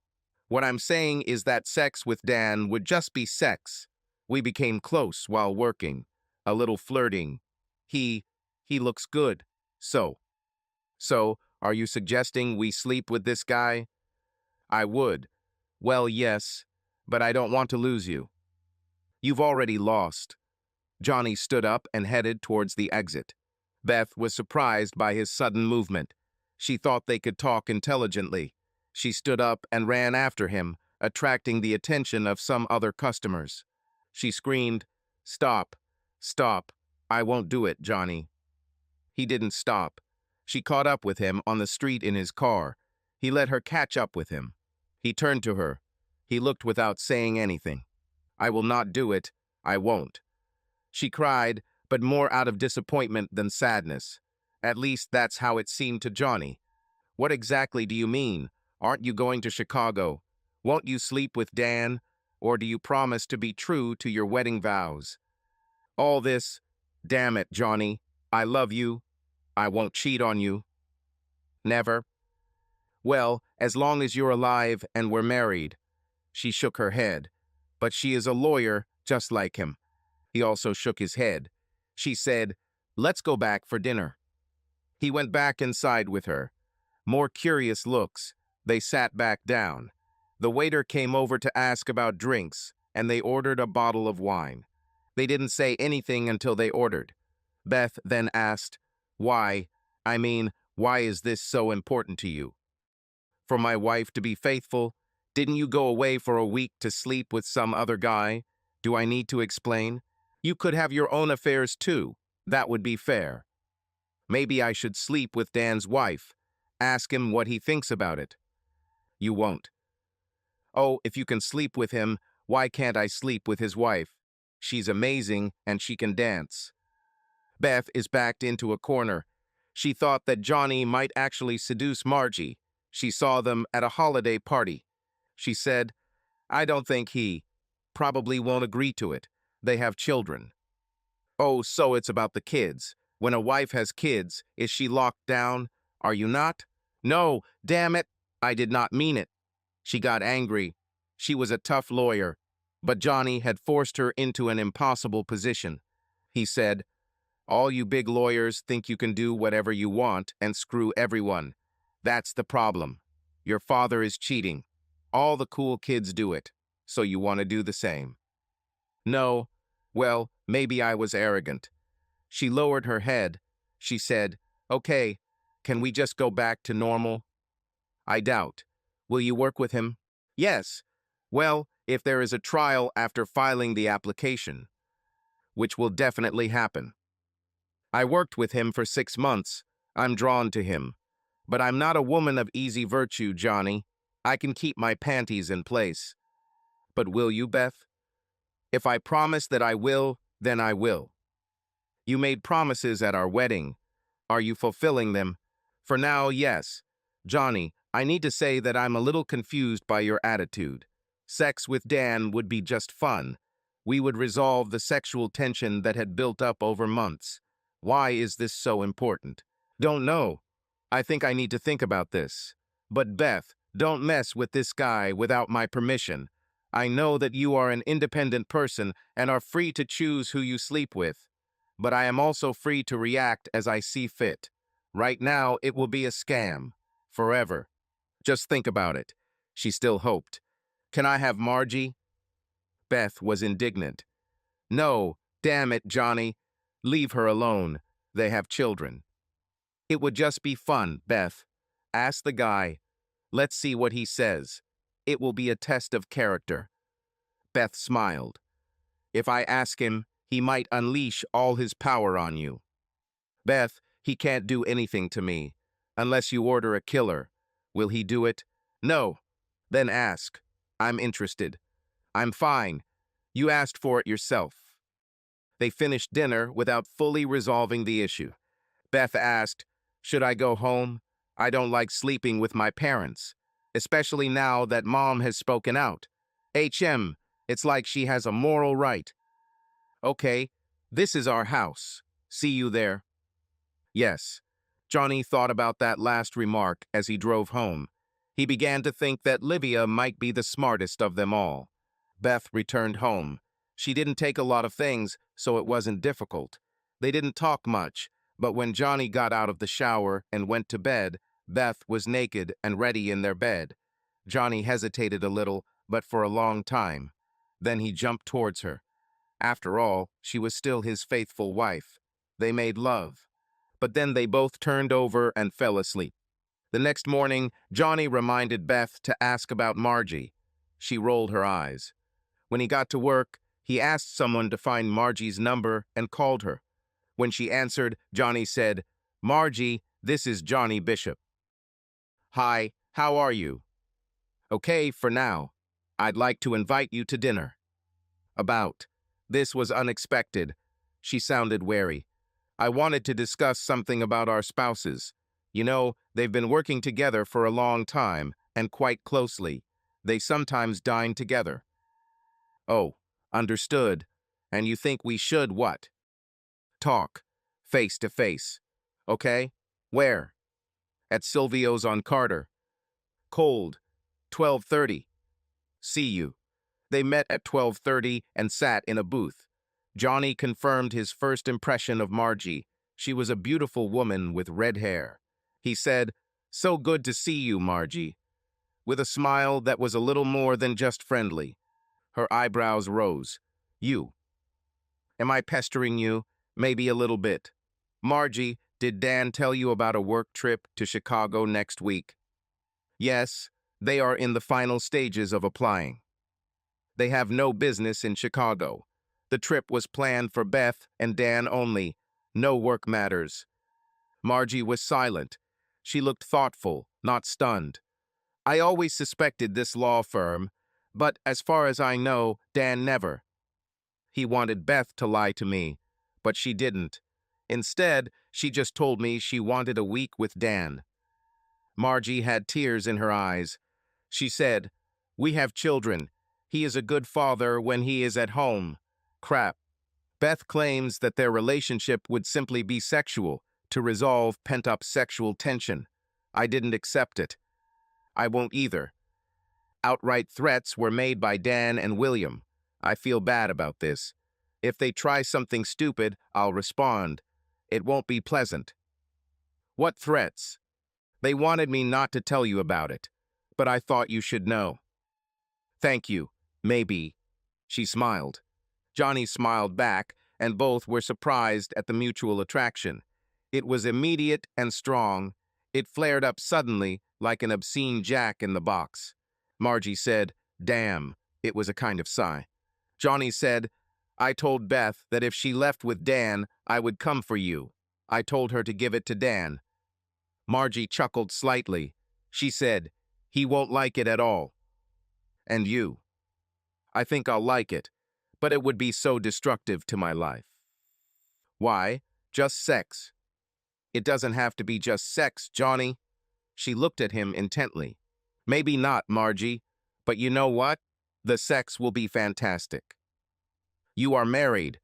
What I'm saying is that sex with Dan would just be sex. We became close while working. A little flirting. He looks good. So, are you suggesting we sleep with this guy?" "I would. Well, yes, but I don't want to lose you." "You've already lost." Johnny stood up and headed towards the exit. Beth was surprised by his sudden movement. She thought they could talk intelligently. She stood up and ran after him, attracting the attention of some other customers. She screamed, "Stop, stop. I won't do it, Johnny." He didn't stop. She caught up with him on the street in his car. He let her catch up with him. He turned to her. He looked without saying anything. "I will not do it. I won't." She cried, but more out of disappointment than sadness. At least that's how it seemed to Johnny. "What exactly do you mean? Aren't you going to Chicago? Won't you sleep with Dan? Or do you promise to be true to your wedding vows?" "All this, damn it, Johnny. I love you. I won't cheat on you." "Never?" "Well, as long as you're alive and we're married." She shook her head. "But she is a lawyer, just like him." He also shook his head. She said, "Let's go back for dinner." He went back inside with her. More curious looks. They sat back down. The waiter came over to ask about drinks, and they ordered a bottle of wine. They didn't say anything until they ordered. Beth then asked, "Why? Why is this so important to you?" "For my wife to be faithful? Didn't you go away for a week to sleep with some other guy? Do I need to explain? You could have your own affairs too. That would be fair. Maybe I should sleep with Dan's wife. Ask him what he thinks about it." "You won't." "Oh, if you can sleep with him, why can't I sleep with his wife? She's amazing and she can dance." Beth is backed into a corner. She thought that Johnny might actually seduce Margie. She saw them at a holiday party. She said, "I don't think he probably won't agree to it. They have children." "Oh, so it's about the kids. When a wife has kids, is she locked down? Are you not?" "No, damn it, I did not mean it." She got angry. She was a tough lawyer, but Johnny had forced her into an impossible position. He said, "All you big lawyers think you can do whatever you want and screw everyone. That's the problem. Your father is cheating. All the cool kids do it, so you want to do the same." "No, well, maybe I was arrogant." She lowered her head. She said, "Okay, can we just go back to normal?" "I doubt. Will you work with him?" "Yes. Well, if there is a trial after filing the application, which will definitely happen. I worked with him for 6 months. I'm drawn to him. But I'm not a woman of easy virtue, Johnny. I can keep my panties in place." "But will you, Beth?" "If I promise that I will, then I will." "You made promises at our wedding. Are you fulfilling them?" "For now, yes." "Johnny, I need to say that I'm a little confused by your attitude. Sex with Dan would be just fun. We would resolve the sexual tension that had built up over months. Why is this so important?" "Don't know. I think I need to think about this. But Beth, don't mess with this guy without my permission. I know that you are an independent person and are free to choose who you sleep with. But I am also free to react as I see fit. Right now, it will be a scam. Forever. Just think about it." She still hoped. "Can I have Margie?" Beth was indignant. "No, damn it, Johnny. Leave her alone. They have children." "It would just be fun, Beth. Ask the guy. Let's see what he says. It will be a test of character." Beth smiled. "If I ask him, he might unleash all his power on you." "Beth, he can't do anything to me. Unless you order a killer. Will he do it?" "No." "Then ask. I'm interested." "I'm fine. You asked for it yourself." They finished dinner without fully resolving the issue. Beth asked, "Should I go home? I don't like sleeping with my parents, especially now that Mom has spoken out. It's like she has a moral right." "Okay, this is our house. See you there." Yes. Johnny thought about that last remark as he drove home. He began to think that Livia might be the smartest of them all. Beth returned home. She didn't take a lot of things, so it wasn't difficult. They didn't talk much, but when Johnny got out of the shower and went to bed, Beth was naked and ready in their bed. Johnny hesitated a little, but for a long time. Then he jumped towards her. After all, she was still his faithful wife. They made love. But then they both turned over and fell asleep. The next morning, Johnny reminded Beth to ask about Margie. She rolled her eyes. When he got to work, he asked someone to find Margie's number and called her. When she answered, Johnny said, "Margie, this is Johnny Bishop." "Hi, how are you?" "Okay, for now. I'd like to invite you to dinner." "About." This was unexpected. She sounded wary. "I wanted to discuss something about our spouses. You know, they've been working together for a long time, and quite closely. They sometimes dine together." "Oh, understood. And you think we should what?" "Talk. Face to face. Okay? Where?" "At Silvio's on Carter." "Cold. 12:30. See you." They met at 12:30 and sat in a booth. Johnny confirmed his first impression of Margie. She was a beautiful woman with red hair. He said, "So good to see you, Margie," with a smile that was a little more than just friendly. Her eyebrows rose. "You. Am I pestering you? Maybe a little bit. Margie, did Dan tell you about a work trip to Chicago next week?" "Yes, they are in the final stages of applying. They have no business in Chicago. The trip was planned for Beth and Dan only. No work matters." Margie was silent. She looked thoughtful, not stunned. "I always suspected this law firm, but as far as I know, Dan never. He wanted Beth to lie to me, but she didn't. Instead, she just told me she wanted a week with Dan." Margie had tears in her eyes. She said, "We have children. He is a good father when he is at home." Crap. Beth claims that their relationship would simply be sexual, to resolve pent-up sexual tension. I didn't accept it. I won't either. Outright threats were made by Dan and William. I feel bad about this. If they try something stupid, I'll respond. It won't be pleasant. "What threats?" "They wanted me not to tell you about it, but I thought you should know." "Thank you. Maybe." She smiled. Johnny smiled back, and both were surprised at the mutual attraction. It was immediate and strong. It flared up suddenly, like an obscene jack in the box. Margie said, "Damn." It was a kind of sigh. Johnny said, "I told Beth that if she left with Dan, I would come for you. I told her to give it to Dan." Margie chuckled slightly. She said, "He won't like it at all." "And you?" "I think I'll like it, but it would be so destructive to my life." "Why? Just sex." "It doesn't have to be just sex, Johnny." She looked at him intently. "Maybe not, Margie, but you know what? The sex will be fantastic. You are married,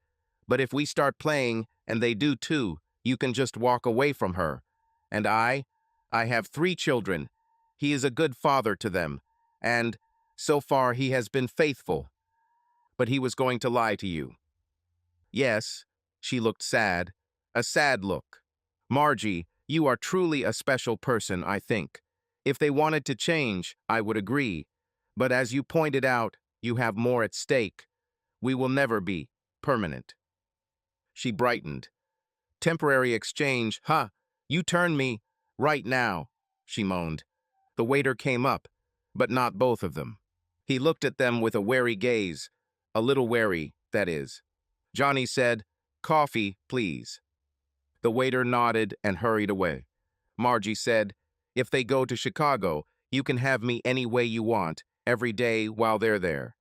but if we start playing, and they do too, you can just walk away from her. And I have 3 children. He is a good father to them, and so far he has been faithful. But he was going to lie to you." "Yes." She looked sad. A sad look. "Margie, you are truly a special person, I think. If they wanted to change, I would agree. But as you pointed out, you have more at stake. We will never be permanent." She brightened. "Temporary exchange, huh? You turn me right now," she moaned. The waiter came up, but not both of them. He looked at them with a wary gaze, a little wary, that is. Johnny said, "Coffee, please." The waiter nodded and hurried away. Margie said, "If they go to Chicago, you can have me any way you want, every day while they're there."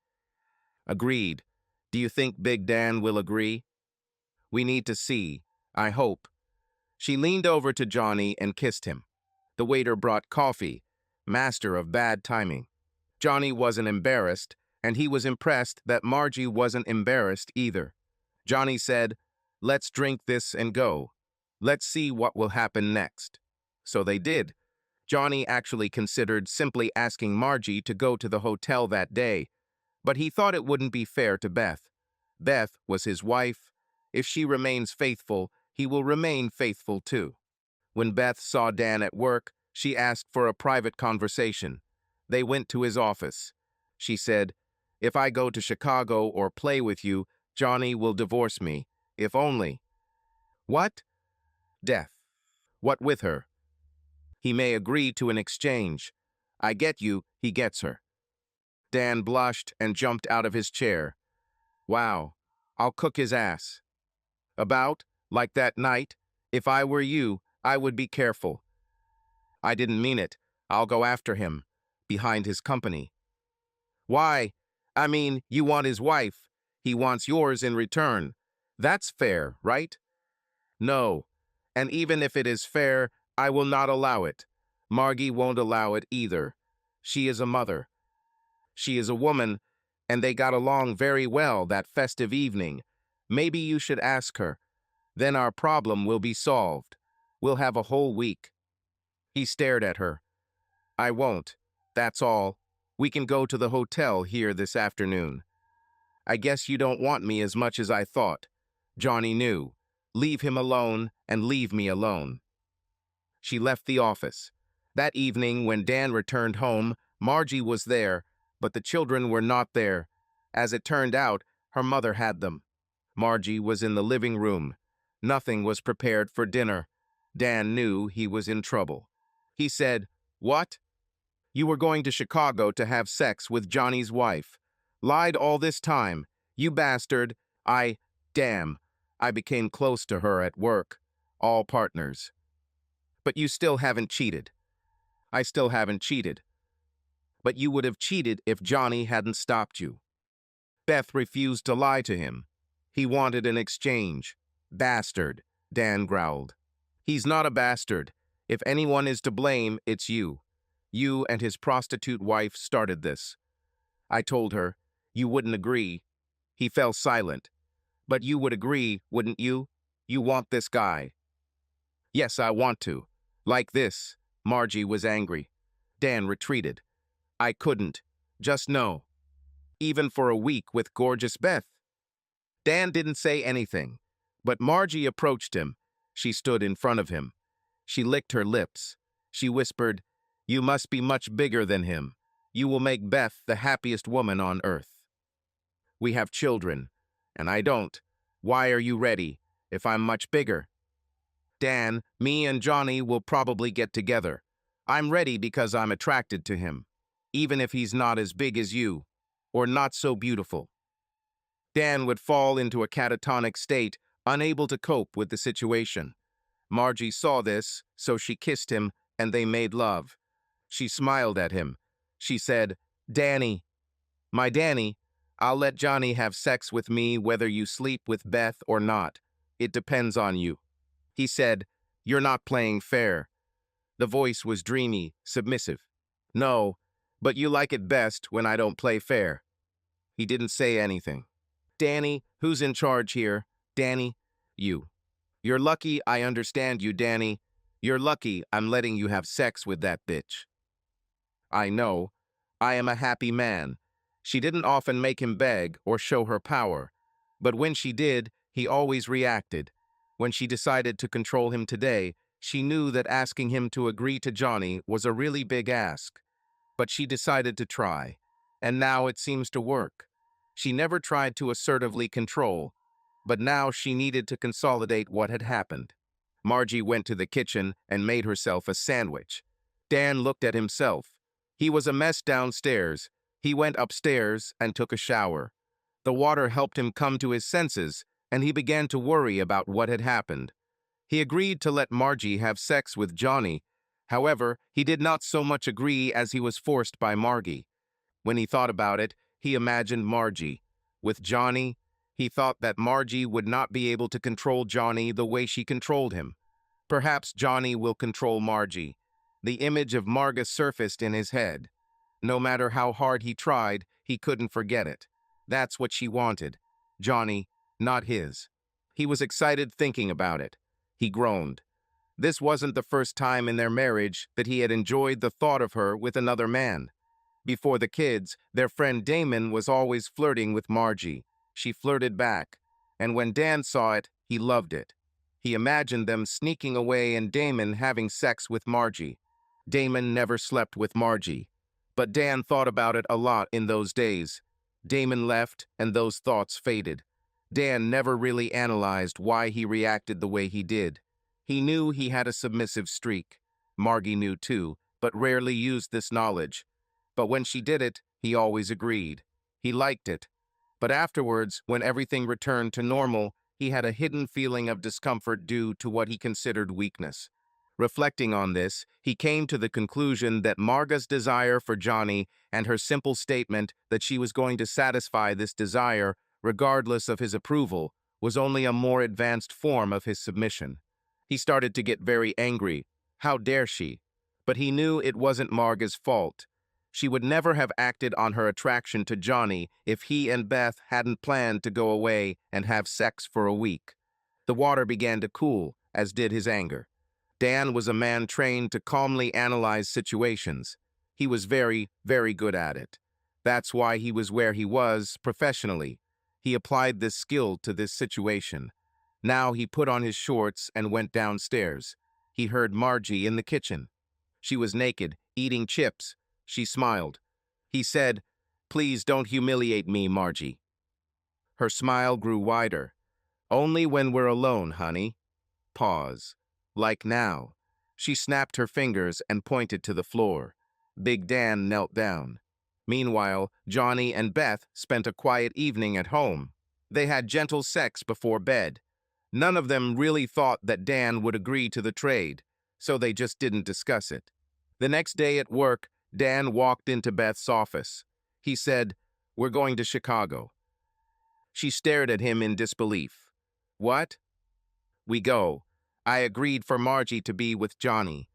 Agreed. Do you think Big Dan will agree? We need to see. I hope. She leaned over to Johnny and kissed him. The waiter brought coffee, master of bad timing. Johnny wasn't embarrassed, and he was impressed that Margie wasn't embarrassed either. Johnny said, "Let's drink this and go. Let's see what will happen next." So they did. Johnny actually considered simply asking Margie to go to the hotel that day, but he thought it wouldn't be fair to Beth. Beth was his wife. If she remains faithful, he will remain faithful too. When Beth saw Dan at work, she asked for a private conversation. They went to his office. She said, "If I go to Chicago or play with you, Johnny will divorce me. If only." "What?" "Death." "What with her?" "He may agree to an exchange. I get you, he gets her." Dan blushed and jumped out of his chair. "Wow, I'll cook his ass." "About, like that night, if I were you, I would be careful." "I didn't mean it. I'll go after him, behind his company." "Why? I mean, you want his wife. He wants yours in return. That's fair, right?" "No. And even if it is fair, I will not allow it. Margie won't allow it either. She is a mother. She is a woman, and they got along very well that festive evening. Maybe you should ask her. Then our problem will be solved. We'll have a whole week." He stared at her. "I won't. That's all. We can go to the hotel here this afternoon." I guess you don't want me as much as I thought. Johnny knew. Leave him alone and leave me alone. She left the office. That evening, when Dan returned home, Margie was there, but the children were not there. As it turned out, her mother had them. Margie was in the living room. Nothing was prepared for dinner. Dan knew he was in trouble. He said, "What? You were going to Chicago to have sex with Johnny's wife. Lied all this time. You bastard. Damn. I became close to her at work. All partners. But you still haven't cheated." "I still haven't cheated." "But you would have cheated if Johnny hadn't stopped you." Beth refused to lie to him. He wanted an exchange. "Bastard," Dan growled. "He's not a bastard. If anyone is to blame, it's you. You and his prostitute wife started this." I told her. "You wouldn't agree." He fell silent. "But you would agree, wouldn't you? You want this guy." "Yes, I want to. Like this." Margie was angry. Dan retreated. "I couldn't. Just no. Even for a week with gorgeous Beth." Dan didn't say anything, but Margie approached him. She stood in front of him. She licked her lips. She whispered, "You must be much bigger than him. You will make Beth the happiest woman on earth. We have children, and I don't. Why are you ready, if I'm much bigger?" "Dan, me and Johnny will probably get together. I'm ready because I'm attracted to him, even if he's not as big as you, or not so beautiful." Dan would fall into a catatonic state, unable to cope with the situation. Margie saw this, so she kissed him, and they made love. She smiled at him. She said, "Danny, my Danny, I'll let Johnny have sex with me whether you sleep with Beth or not. It depends on you." He said, "You're not playing fair." The voice was dreamy, submissive. "No, but you like it best when I don't play fair." He didn't say anything. "Danny, who's in charge here? Danny?" "You." "You're lucky I understand you, Danny. You're lucky I'm letting you have sex with that bitch." "I know. I am a happy man." She didn't often make him beg or show her power, but when she did, he always reacted. When she decided to control him today, she knew that asking him to agree to Johnny was a really big ask. But she decided to try, and now it seems to work. She never tried to assertively control, but now she needed to consolidate what had happened. Margie went to the kitchen and made herself a sandwich. Dan looked at himself. He was a mess downstairs. He went upstairs and took a shower. The water helped him come to his senses, and he began to worry about what had happened. He agreed to let Margie have sex with Johnny. However, he did not so much agree as he was forced by Margie. When he thought about it, he imagined Margie. With Johnny, he thought that Margie would not be able to control Johnny the way she controlled him. Perhaps Johnny will control Margie. The image of Marga surfaced in his head. No matter how hard he tried, he couldn't forget it. That's what she wanted. Johnny, not his. He was excited thinking about it. He groaned. This wasn't the first time in their marriage that he had enjoyed the thought of her with another man. Before the kids, their friend Damon was always flirting with Margie. She flirted back, and when Dan saw it, he loved it. He imagined them sneaking away and Damon having sex with Margie. Damon never slept with Margie, but Dan thought about it a lot in those days. Damon left, and those thoughts faded. Dan never really analyzed why he reacted the way he did. He knew he had a submissive streak. Margie knew too, but rarely used this knowledge. But when she did it, he always agreed. He liked it. But afterwards, when everything returned to normal, he had a hidden feeling of discomfort due to what he considered weakness. Reflecting on this, he came to the conclusion that Marga's desire for Johnny and her simple statement that she was going to satisfy this desire, regardless of his approval, was only a more advanced form of his submission. He started to get very angry. How dare she? But he knew it wasn't Marga's fault. She would never have acted on her attraction to Johnny if he and Beth hadn't planned to go away and have sex for a week. The water began to cool, as did his anger. Dan was a man trained to calmly analyze situations. He was very, very good at it. That's why he was where he was professionally. He applied this skill to this situation. Now he put on his shorts and went downstairs. He heard Margie in the kitchen. She was naked, eating chips. She smiled. He said, "Please don't humiliate me, Margie." Her smile grew wider. "Only when we're alone, honey." Pause. "Like now." She snapped her fingers and pointed to the floor. Big Dan knelt down. Meanwhile, Johnny and Beth spent a quiet evening at home. They had gentle sex before bed. None of them really thought that Dan would agree to the trade, so they just didn't discuss it. The next day at work, Dan walked into Beth's office. He said, "We're going to Chicago." She stared at him in disbelief. "What?" "We go. I agreed for Margie to be with Johnny."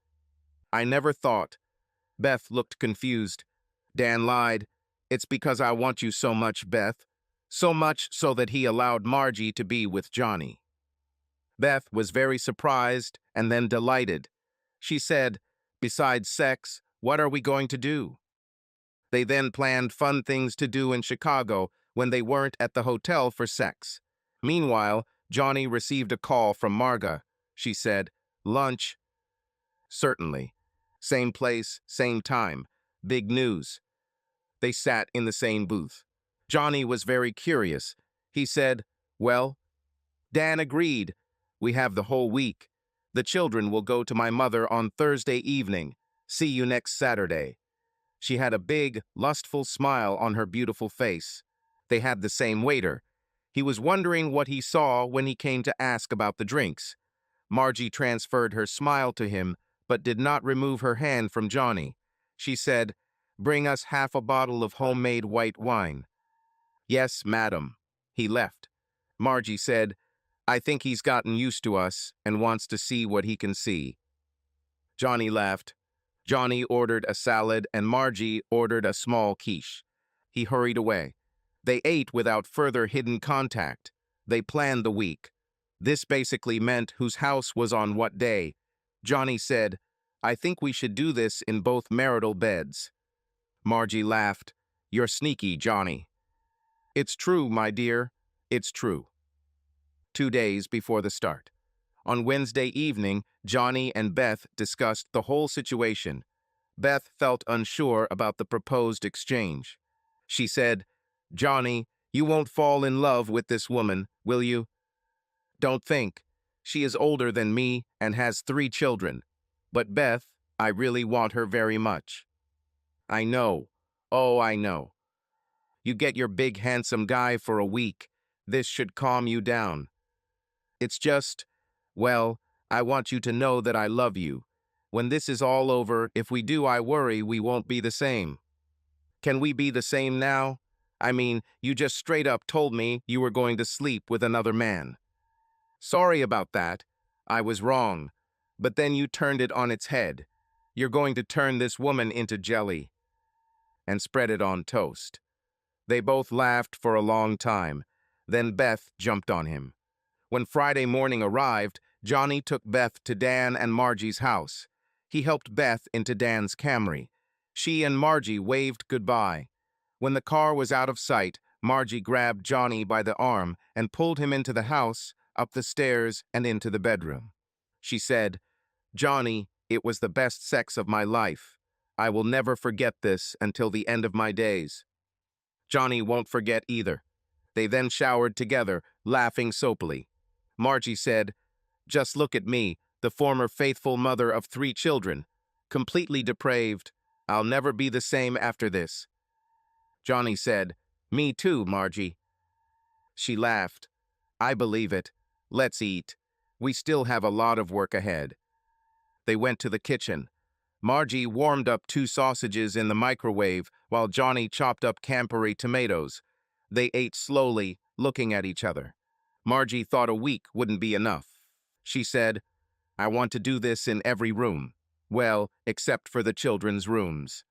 "I never thought." Beth looked confused. Dan lied. "It's because I want you so much, Beth. So much so that he allowed Margie to be with Johnny." Beth was very surprised and then delighted. She said, "Besides sex, what are we going to do?" They then planned fun things to do in Chicago when they weren't at the hotel for sex. Meanwhile, Johnny received a call from Marga. She said, "Lunch?" "Certainly." Same place, same time. Big news. They sat in the same booth. Johnny was very curious. He said, "Well?" Dan agreed. "We have the whole week. The children will go to my mother on Thursday evening. See you next Saturday." She had a big, lustful smile on her beautiful face. They had the same waiter. He was wondering what he saw when he came to ask about the drinks. Margie transferred her smile to him, but did not remove her hand from Johnny. She said, "Bring us half a bottle of homemade white wine." "Yes, madam." He left. Margie said, "I think he's gotten used to us and wants to see what he can see." Johnny laughed. Johnny ordered a salad and Margie ordered a small quiche. He hurried away. They ate without further hidden contact. They planned the week. This basically meant whose house was on what day. Johnny said, "I think we should do this in both marital beds." Margie laughed. "You're sneaky, Johnny." "It's true, my dear. It's true." 2 days before the start. On Wednesday evening, Johnny and Beth discussed the whole situation. Beth felt unsure about the proposed exchange. She said, "Johnny, you won't fall in love with this woman, will you?" "Don't think. She is older than me and has 3 children. But Beth, I really want her very much." "I know. Oh, I know. You get your big handsome guy for a week. This should calm you down. It's just, well, I want you to know that I love you. When this is all over, if we do, I worry we won't be the same." "Can we be the same now? I mean, you just straight up told me you were going to sleep with another man." "Sorry about that. I was wrong. But then you turned it on its head. You're going to turn this woman into jelly and spread it on toast." They both laughed for a long time. Then Beth jumped on him. When Friday morning arrived, Johnny took Beth to Dan and Margie's house. He helped Beth into Dan's Camry. She and Margie waved goodbye. When the car was out of sight, Margie grabbed Johnny by the arm and pulled him into the house, up the stairs, and into the bedroom. She said, "Johnny, it was the best sex of my life. I will never forget this until the end of my days." Johnny won't forget either. They then showered together, laughing soapily. Margie said, "Just look at me, the former faithful mother of 3 children. Completely depraved. I'll never be the same after this." Johnny said, "Me too, Margie." She laughed. "I believe it. Let's eat. We still have a lot of work ahead." They went to the kitchen. Margie warmed up 2 sausages in the microwave while Johnny chopped up Campari tomatoes. They ate slowly, looking at each other. Margie thought a week wouldn't be enough. She said, "I want to do this in every room. Well, except for the children's rooms."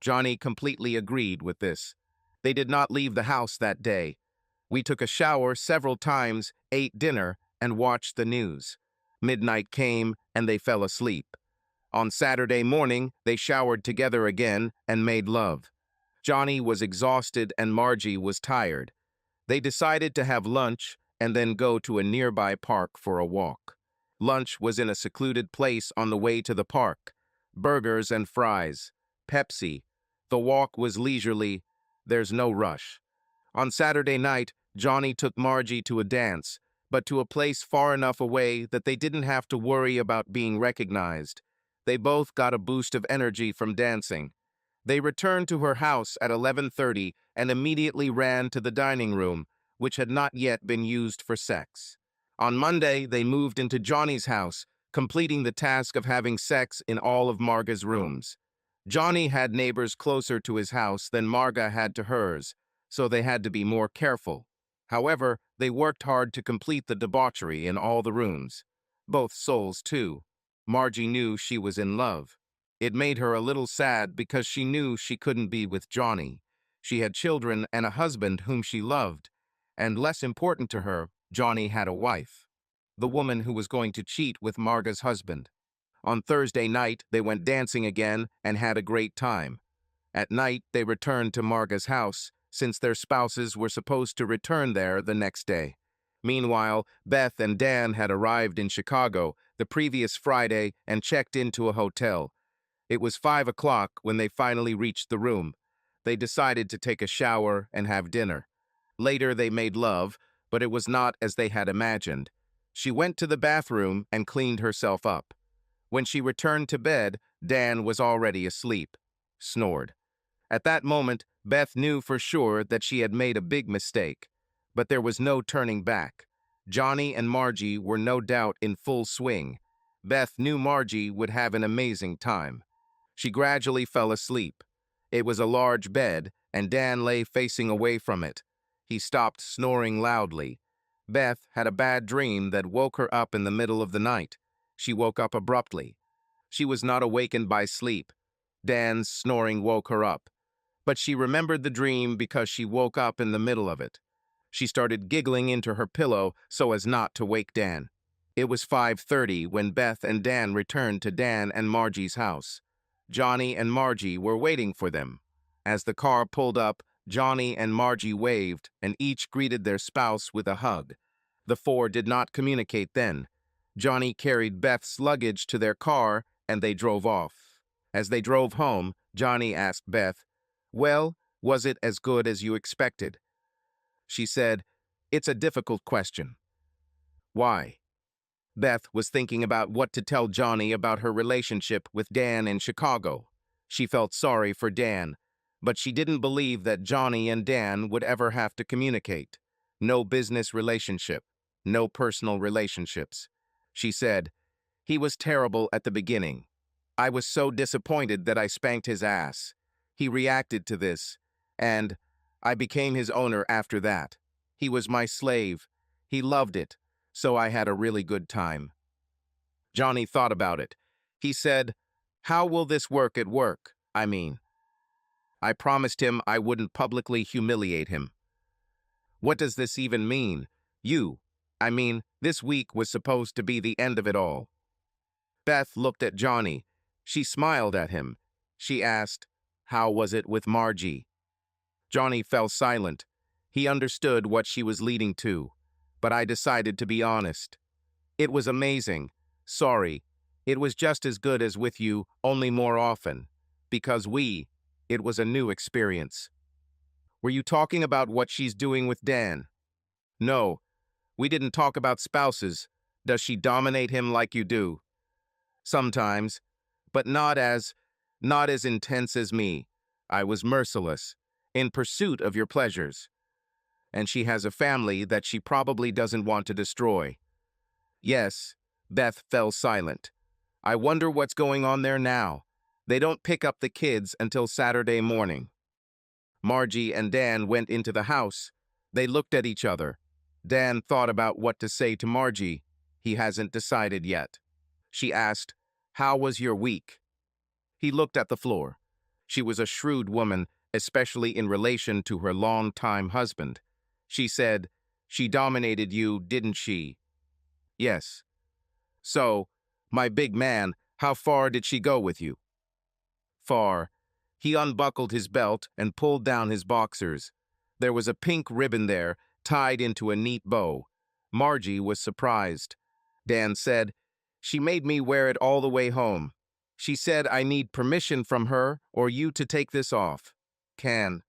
Johnny completely agreed with this. They did not leave the house that day. We took a shower several times, ate dinner, and watched the news. Midnight came, and they fell asleep. On Saturday morning, they showered together again and made love. Johnny was exhausted and Margie was tired. They decided to have lunch and then go to a nearby park for a walk. Lunch was in a secluded place on the way to the park. Burgers and fries, Pepsi. The walk was leisurely. There's no rush. On Saturday night, Johnny took Margie to a dance, but to a place far enough away that they didn't have to worry about being recognized. They both got a boost of energy from dancing. They returned to her house at 11:30 and immediately ran to the dining room, which had not yet been used for sex. On Monday, they moved into Johnny's house, completing the task of having sex in all of Marga's rooms. Johnny had neighbors closer to his house than Marga had to hers, so they had to be more careful. However, they worked hard to complete the debauchery in all the rooms. Both souls, too. Margie knew she was in love. It made her a little sad because she knew she couldn't be with Johnny. She had children and a husband whom she loved. And less important to her, Johnny had a wife. The woman who was going to cheat with Marga's husband. On Thursday night, they went dancing again and had a great time. At night, they returned to Marga's house, since their spouses were supposed to return there the next day. Meanwhile, Beth and Dan had arrived in Chicago the previous Friday and checked into a hotel. It was 5 o'clock when they finally reached the room. They decided to take a shower and have dinner. Later, they made love, but it was not as they had imagined. She went to the bathroom and cleaned herself up. When she returned to bed, Dan was already asleep. Snored. At that moment, Beth knew for sure that she had made a big mistake. But there was no turning back. Johnny and Margie were no doubt in full swing. Beth knew Margie would have an amazing time. She gradually fell asleep. It was a large bed, and Dan lay facing away from it. He stopped snoring loudly. Beth had a bad dream that woke her up in the middle of the night. She woke up abruptly. She was not awakened by sleep. Dan's snoring woke her up. But she remembered the dream because she woke up in the middle of it. She started giggling into her pillow so as not to wake Dan. It was 5:30 when Beth and Dan returned to Dan and Margie's house. Johnny and Margie were waiting for them. As the car pulled up, Johnny and Margie waved and each greeted their spouse with a hug. The four did not communicate then. Johnny carried Beth's luggage to their car and they drove off. As they drove home, Johnny asked Beth, "Well, was it as good as you expected?" She said, "It's a difficult question." Why? Beth was thinking about what to tell Johnny about her relationship with Dan in Chicago. She felt sorry for Dan, but she didn't believe that Johnny and Dan would ever have to communicate. No business relationship, no personal relationships. She said, "He was terrible at the beginning. I was so disappointed that I spanked his ass. He reacted to this, and I became his owner after that. He was my slave. He loved it, so I had a really good time." Johnny thought about it. He said, "How will this work at work? I mean, I promised him I wouldn't publicly humiliate him." "What does this even mean? This week was supposed to be the end of it all." Beth looked at Johnny. She smiled at him. She asked, "How was it with Margie?" Johnny fell silent. He understood what she was leading to, but I decided to be honest. "It was amazing. Sorry. It was just as good as with you, only more often. Because it was a new experience." "Were you talking about what she's doing with Dan?" "No. We didn't talk about spouses. Does she dominate him like you do?" "Sometimes, but not as intense as me. I was merciless, in pursuit of your pleasures. And she has a family that she probably doesn't want to destroy." "Yes." Beth fell silent. "I wonder what's going on there now. They don't pick up the kids until Saturday morning." Margie and Dan went into the house. They looked at each other. Dan thought about what to say to Margie. He hasn't decided yet. She asked, "How was your week?" He looked at the floor. She was a shrewd woman, especially in relation to her long-time husband. She said, "She dominated you, didn't she?" "Yes." "So, my big man, how far did she go with you?" "Far." He unbuckled his belt and pulled down his boxers. There was a pink ribbon there, tied into a neat bow. Margie was surprised. Dan said, "She made me wear it all the way home. She said I need permission from her or you to take this off." "Can."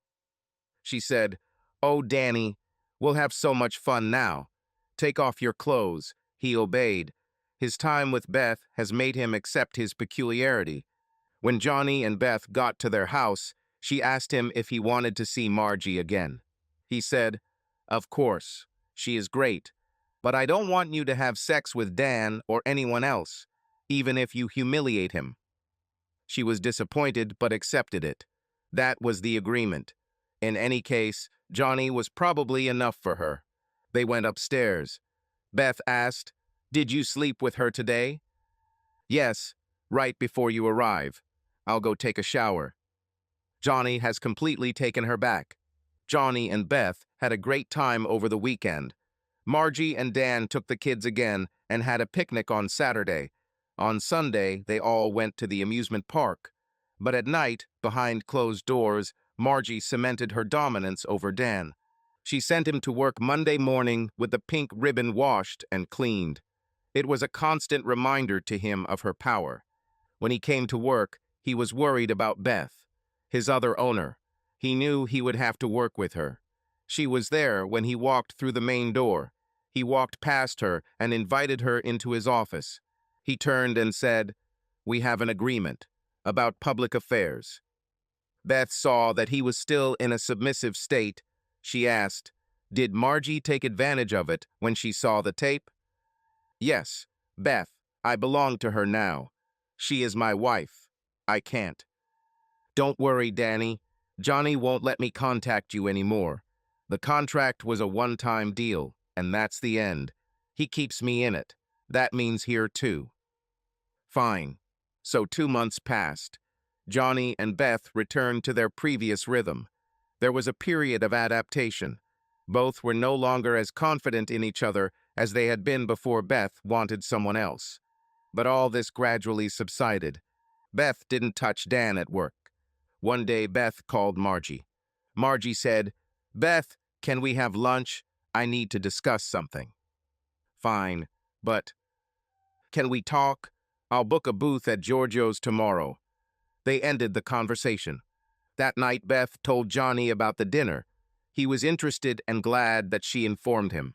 She said, "Oh, Danny, we'll have so much fun now. Take off your clothes." He obeyed. His time with Beth has made him accept his peculiarity. When Johnny and Beth got to their house, she asked him if he wanted to see Margie again. He said, "Of course, she is great, but I don't want you to have sex with Dan or anyone else, even if you humiliate him." She was disappointed but accepted it. That was the agreement. In any case, Johnny was probably enough for her. They went upstairs. Beth asked, "Did you sleep with her today?" "Yes, right before you arrive. I'll go take a shower." Johnny has completely taken her back. Johnny and Beth had a great time over the weekend. Margie and Dan took the kids again and had a picnic on Saturday. On Sunday, they all went to the amusement park. But at night, behind closed doors, Margie cemented her dominance over Dan. She sent him to work Monday morning with the pink ribbon washed and cleaned. It was a constant reminder to him of her power. When he came to work, he was worried about Beth, his other owner. He knew he would have to work with her. She was there when he walked through the main door. He walked past her and invited her into his office. He turned and said, "We have an agreement about public affairs." Beth saw that he was still in a submissive state. She asked, "Did Margie take advantage of it when she saw the tape?" "Yes, Beth, I belong to her now. She is my wife. I can't." "Don't worry, Danny. Johnny won't let me contact you anymore. The contract was a one-time deal, and that's the end. He keeps me in it. That means here too." Fine. So 2 months passed. Johnny and Beth returned to their previous rhythm. There was a period of adaptation. Both were no longer as confident in each other as they had been before Beth wanted someone else. But all this gradually subsided. Beth didn't touch Dan at work. One day, Beth called Margie. Margie said, "Beth, can we have lunch? I need to discuss something." "Fine, but can we talk? I'll book a booth at Giorgio's tomorrow." They ended the conversation. That night, Beth told Johnny about the dinner. He was interested and glad that she informed him.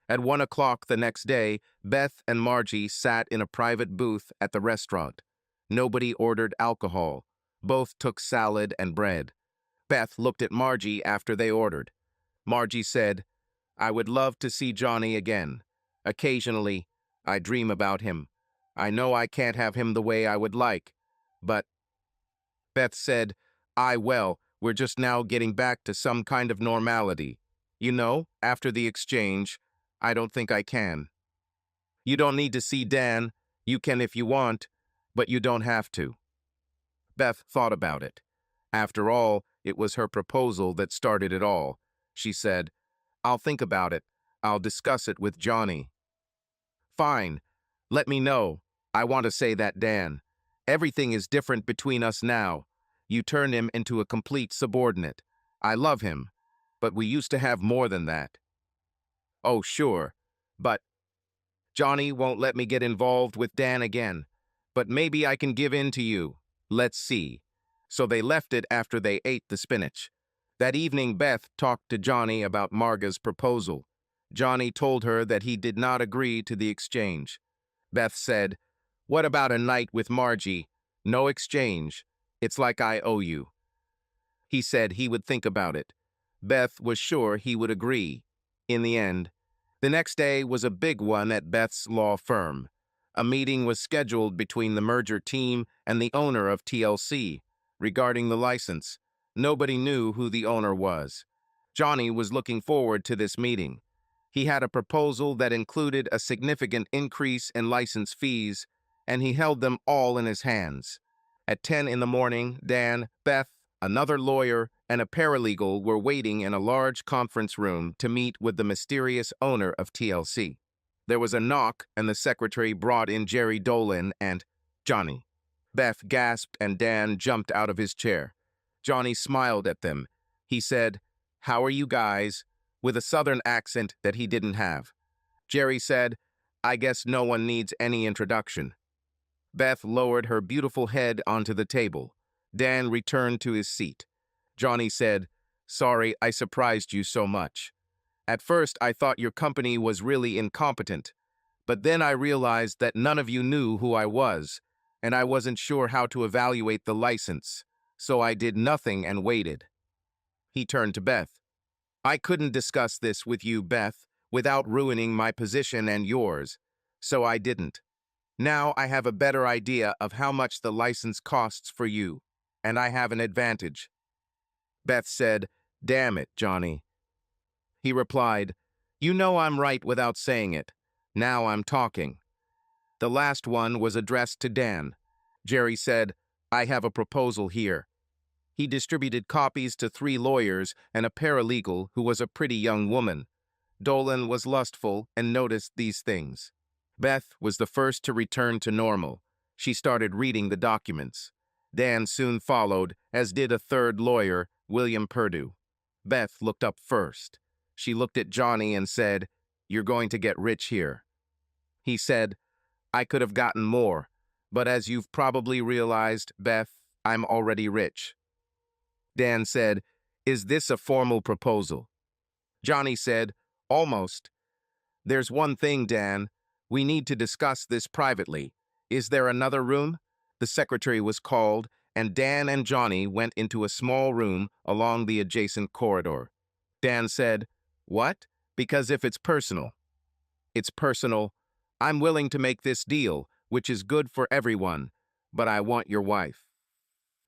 At 1 o'clock the next day, Beth and Margie sat in a private booth at the restaurant. Nobody ordered alcohol. Both took salad and bread. Beth looked at Margie after they ordered. Margie said, "I would love to see Johnny again. Occasionally, I dream about him. I know I can't have him the way I would like, but..." Beth said, we're just now getting back to some kind of normality. You know, after the exchange, I don't think I can." "You don't need to see Dan. You can if you want, but you don't have to." Beth thought about it. After all, it was her proposal that started it all. She said, "I'll think about it. I'll discuss it with Johnny." "Fine. Let me know. I want to say that, Dan. Everything is different between us now. You turned him into a complete subordinate. I love him, but we used to have more than that." "Oh, sure, but Johnny won't let me get involved with Dan again. But maybe I can give in to you. Let's see." So they left it after they ate the spinach. That evening, Beth talked to Johnny about Marga's proposal. Johnny told her that he did not agree to the exchange. Beth said, "What about a night with Margie? No exchange. It's like I owe you." He said he would think about it. Beth was sure he would agree. In the end, the next day was a big one at Beth's law firm. A meeting was scheduled between the merger team and the owner of TLC regarding the license. Nobody knew who the owner was. Johnny was looking forward to this meeting. He had a proposal that included a significant increase in license fees, and he held them all in his hands. At 10 in the morning, Dan, Beth, another lawyer, and a paralegal were waiting in a large conference room to meet with the mysterious owner of TLC. There was a knock, and the secretary brought in Jerry Dolan and Johnny. Beth gasped, and Dan jumped out of his chair. Johnny smiled at them. He said, "How are you guys? with a southern accent that he didn't have. Jerry said, "I guess no one needs any introduction." Beth lowered her beautiful head onto the table. Dan returned to his seat. Johnny said, "Sorry, I surprised you so much. At first, I thought your company was really incompetent, but then I realized that none of you knew who I was, and I wasn't sure how to evaluate the license, so I did nothing and waited." He turned to Beth. "I couldn't discuss this with you, Beth, without ruining my position and yours, so I didn't. Now I have a better idea of how much the license costs for you, and I have an advantage." Beth said, "Damn it, Johnny." He replied, "You know I'm right without saying it. Now I'm talking." The last one was addressed to Dan. Jerry said, "I have a proposal here." He distributed copies to 3 lawyers and a paralegal who was a pretty young woman. Dolan was lustful and noticed these things. Beth was the first to return to normal. She started reading the documents. Dan soon followed, as did a third lawyer, William Perdue. Beth looked up first. She looked at Johnny and said, "You're going to get rich here." He said, "I could have gotten more, but as you've probably realized, Beth, I'm already rich." Dan said, "Is this a formal proposal?" Johnny said, "Almost. There's one thing, Dan. We need to discuss this privately. Is there another room?" The secretary was called, and Dan and Johnny went into a small room along the adjacent corridor. Dan said, "What? Because if it's personal." "It's personal. I'm willing to make this deal, which is good for everyone, but I want your wife."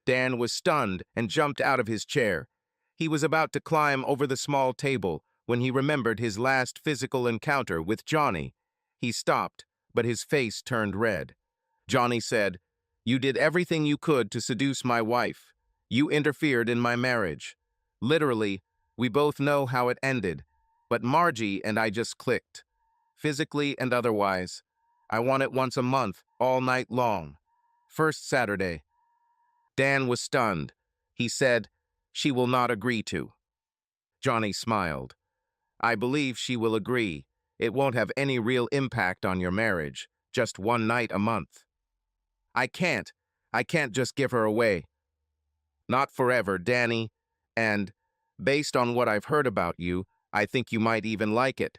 Dan was stunned and jumped out of his chair. He was about to climb over the small table when he remembered his last physical encounter with Johnny. He stopped, but his face turned red. Johnny said, "You did everything you could to seduce my wife. You interfered in my marriage. Literally, we both know how it ended, but Margie and I just clicked. Physically and otherwise. I want it once a month, all night long. First Saturday." Dan was stunned. He said, "She will not agree to." Johnny smiled. "I believe she will agree. It won't have any real impact on your marriage, just one night a month." I can't just give her away." "Not forever, Danny. And, based on what I've heard about you, I think you might even like it.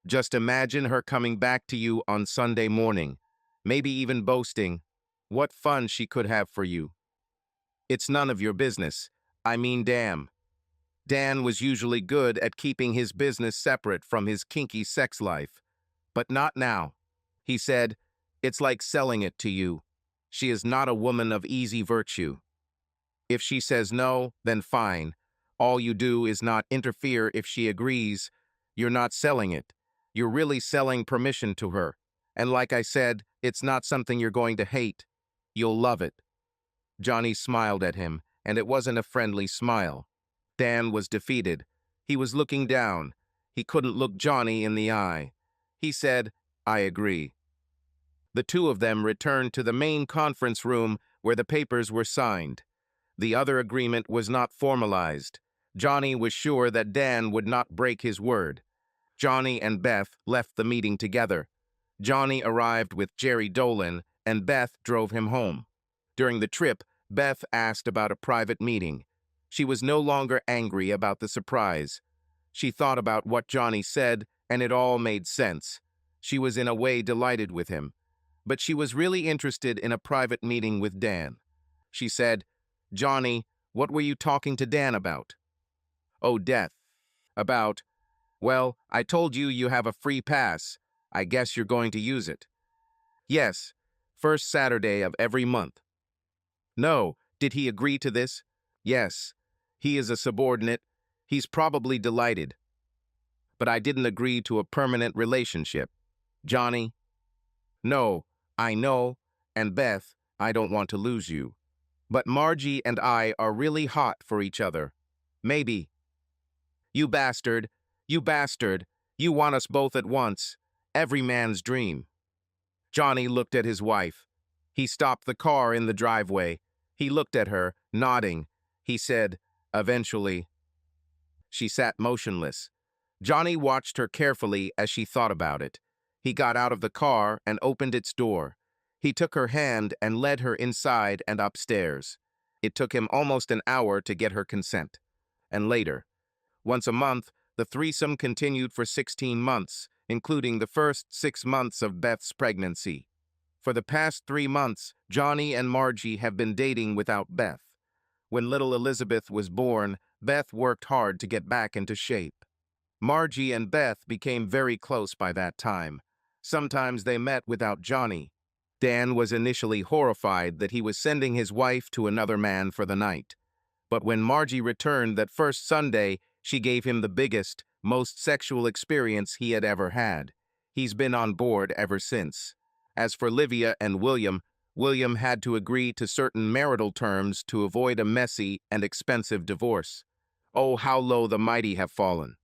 Just imagine her coming back to you on Sunday morning, maybe even boasting. What fun she could have for you." "It's none of your business. I mean, damn." Dan was usually good at keeping his business separate from his kinky sex life. But not now. He said, "It's like selling it to you. She is not a woman of easy virtue. If she says no, then fine. All you do is not interfere if she agrees. You're not selling it. You're really selling permission to her. And like I said, it's not something you're going to hate. You'll love it." Johnny smiled at him, and it wasn't a friendly smile. Dan was defeated. He was looking down. He couldn't look Johnny in the eye. He said, "I agree." The two of them returned to the main conference room where the papers were signed. The other agreement was not formalized. Johnny was sure that Dan would not break his word. Johnny and Beth left the meeting together. Johnny arrived with Jerry Dolan, and Beth drove him home. During the trip, Beth asked about a private meeting. She was no longer angry about the surprise. She thought about what Johnny said, and it all made sense. She was in a way delighted with him. But she was really interested in a private meeting with Dan. She said, "Johnny, what were you talking to Dan about?" "Oh, death. About, well, I told you you have a free pass. I guess you're going to use it." "Yes, first Saturday of every month." "No, did he agree to this?" "Yes. He is a subordinate. He's probably delighted." "But I didn't agree to a permanent relationship." "Johnny." "No, I know, and Beth, I don't want to lose you. But Margie and I are really hot for each other. Maybe." "You bastard. You bastard. You want us both at once. Every man's dream." Johnny looked at his wife. He stopped the car in the driveway. He looked at her, nodding. He said, "Eventually." She sat motionless. Johnny watched her carefully as she thought about it. He got out of the car and opened its door. He took her hand and led her inside and upstairs. It took him almost an hour to get her consent. And later, once a month, the threesome continued for 16 months, including the first 6 months of Beth's pregnancy. For the past 3 months, Johnny and Margie have been dating without Beth. When little Elizabeth was born, Beth worked hard to get back into shape. Margie and Beth became very close by that time. Sometimes they met without Johnny. Dan was initially horrified that he was sending his wife to another man for the night. But when Margie returned that first Sunday, she gave him the biggest, most sexual experience he had ever had. He's been on board ever since. As for Livia and William, William had to agree to certain marital terms to avoid a messy and expensive divorce. Oh, how low the mighty have fallen.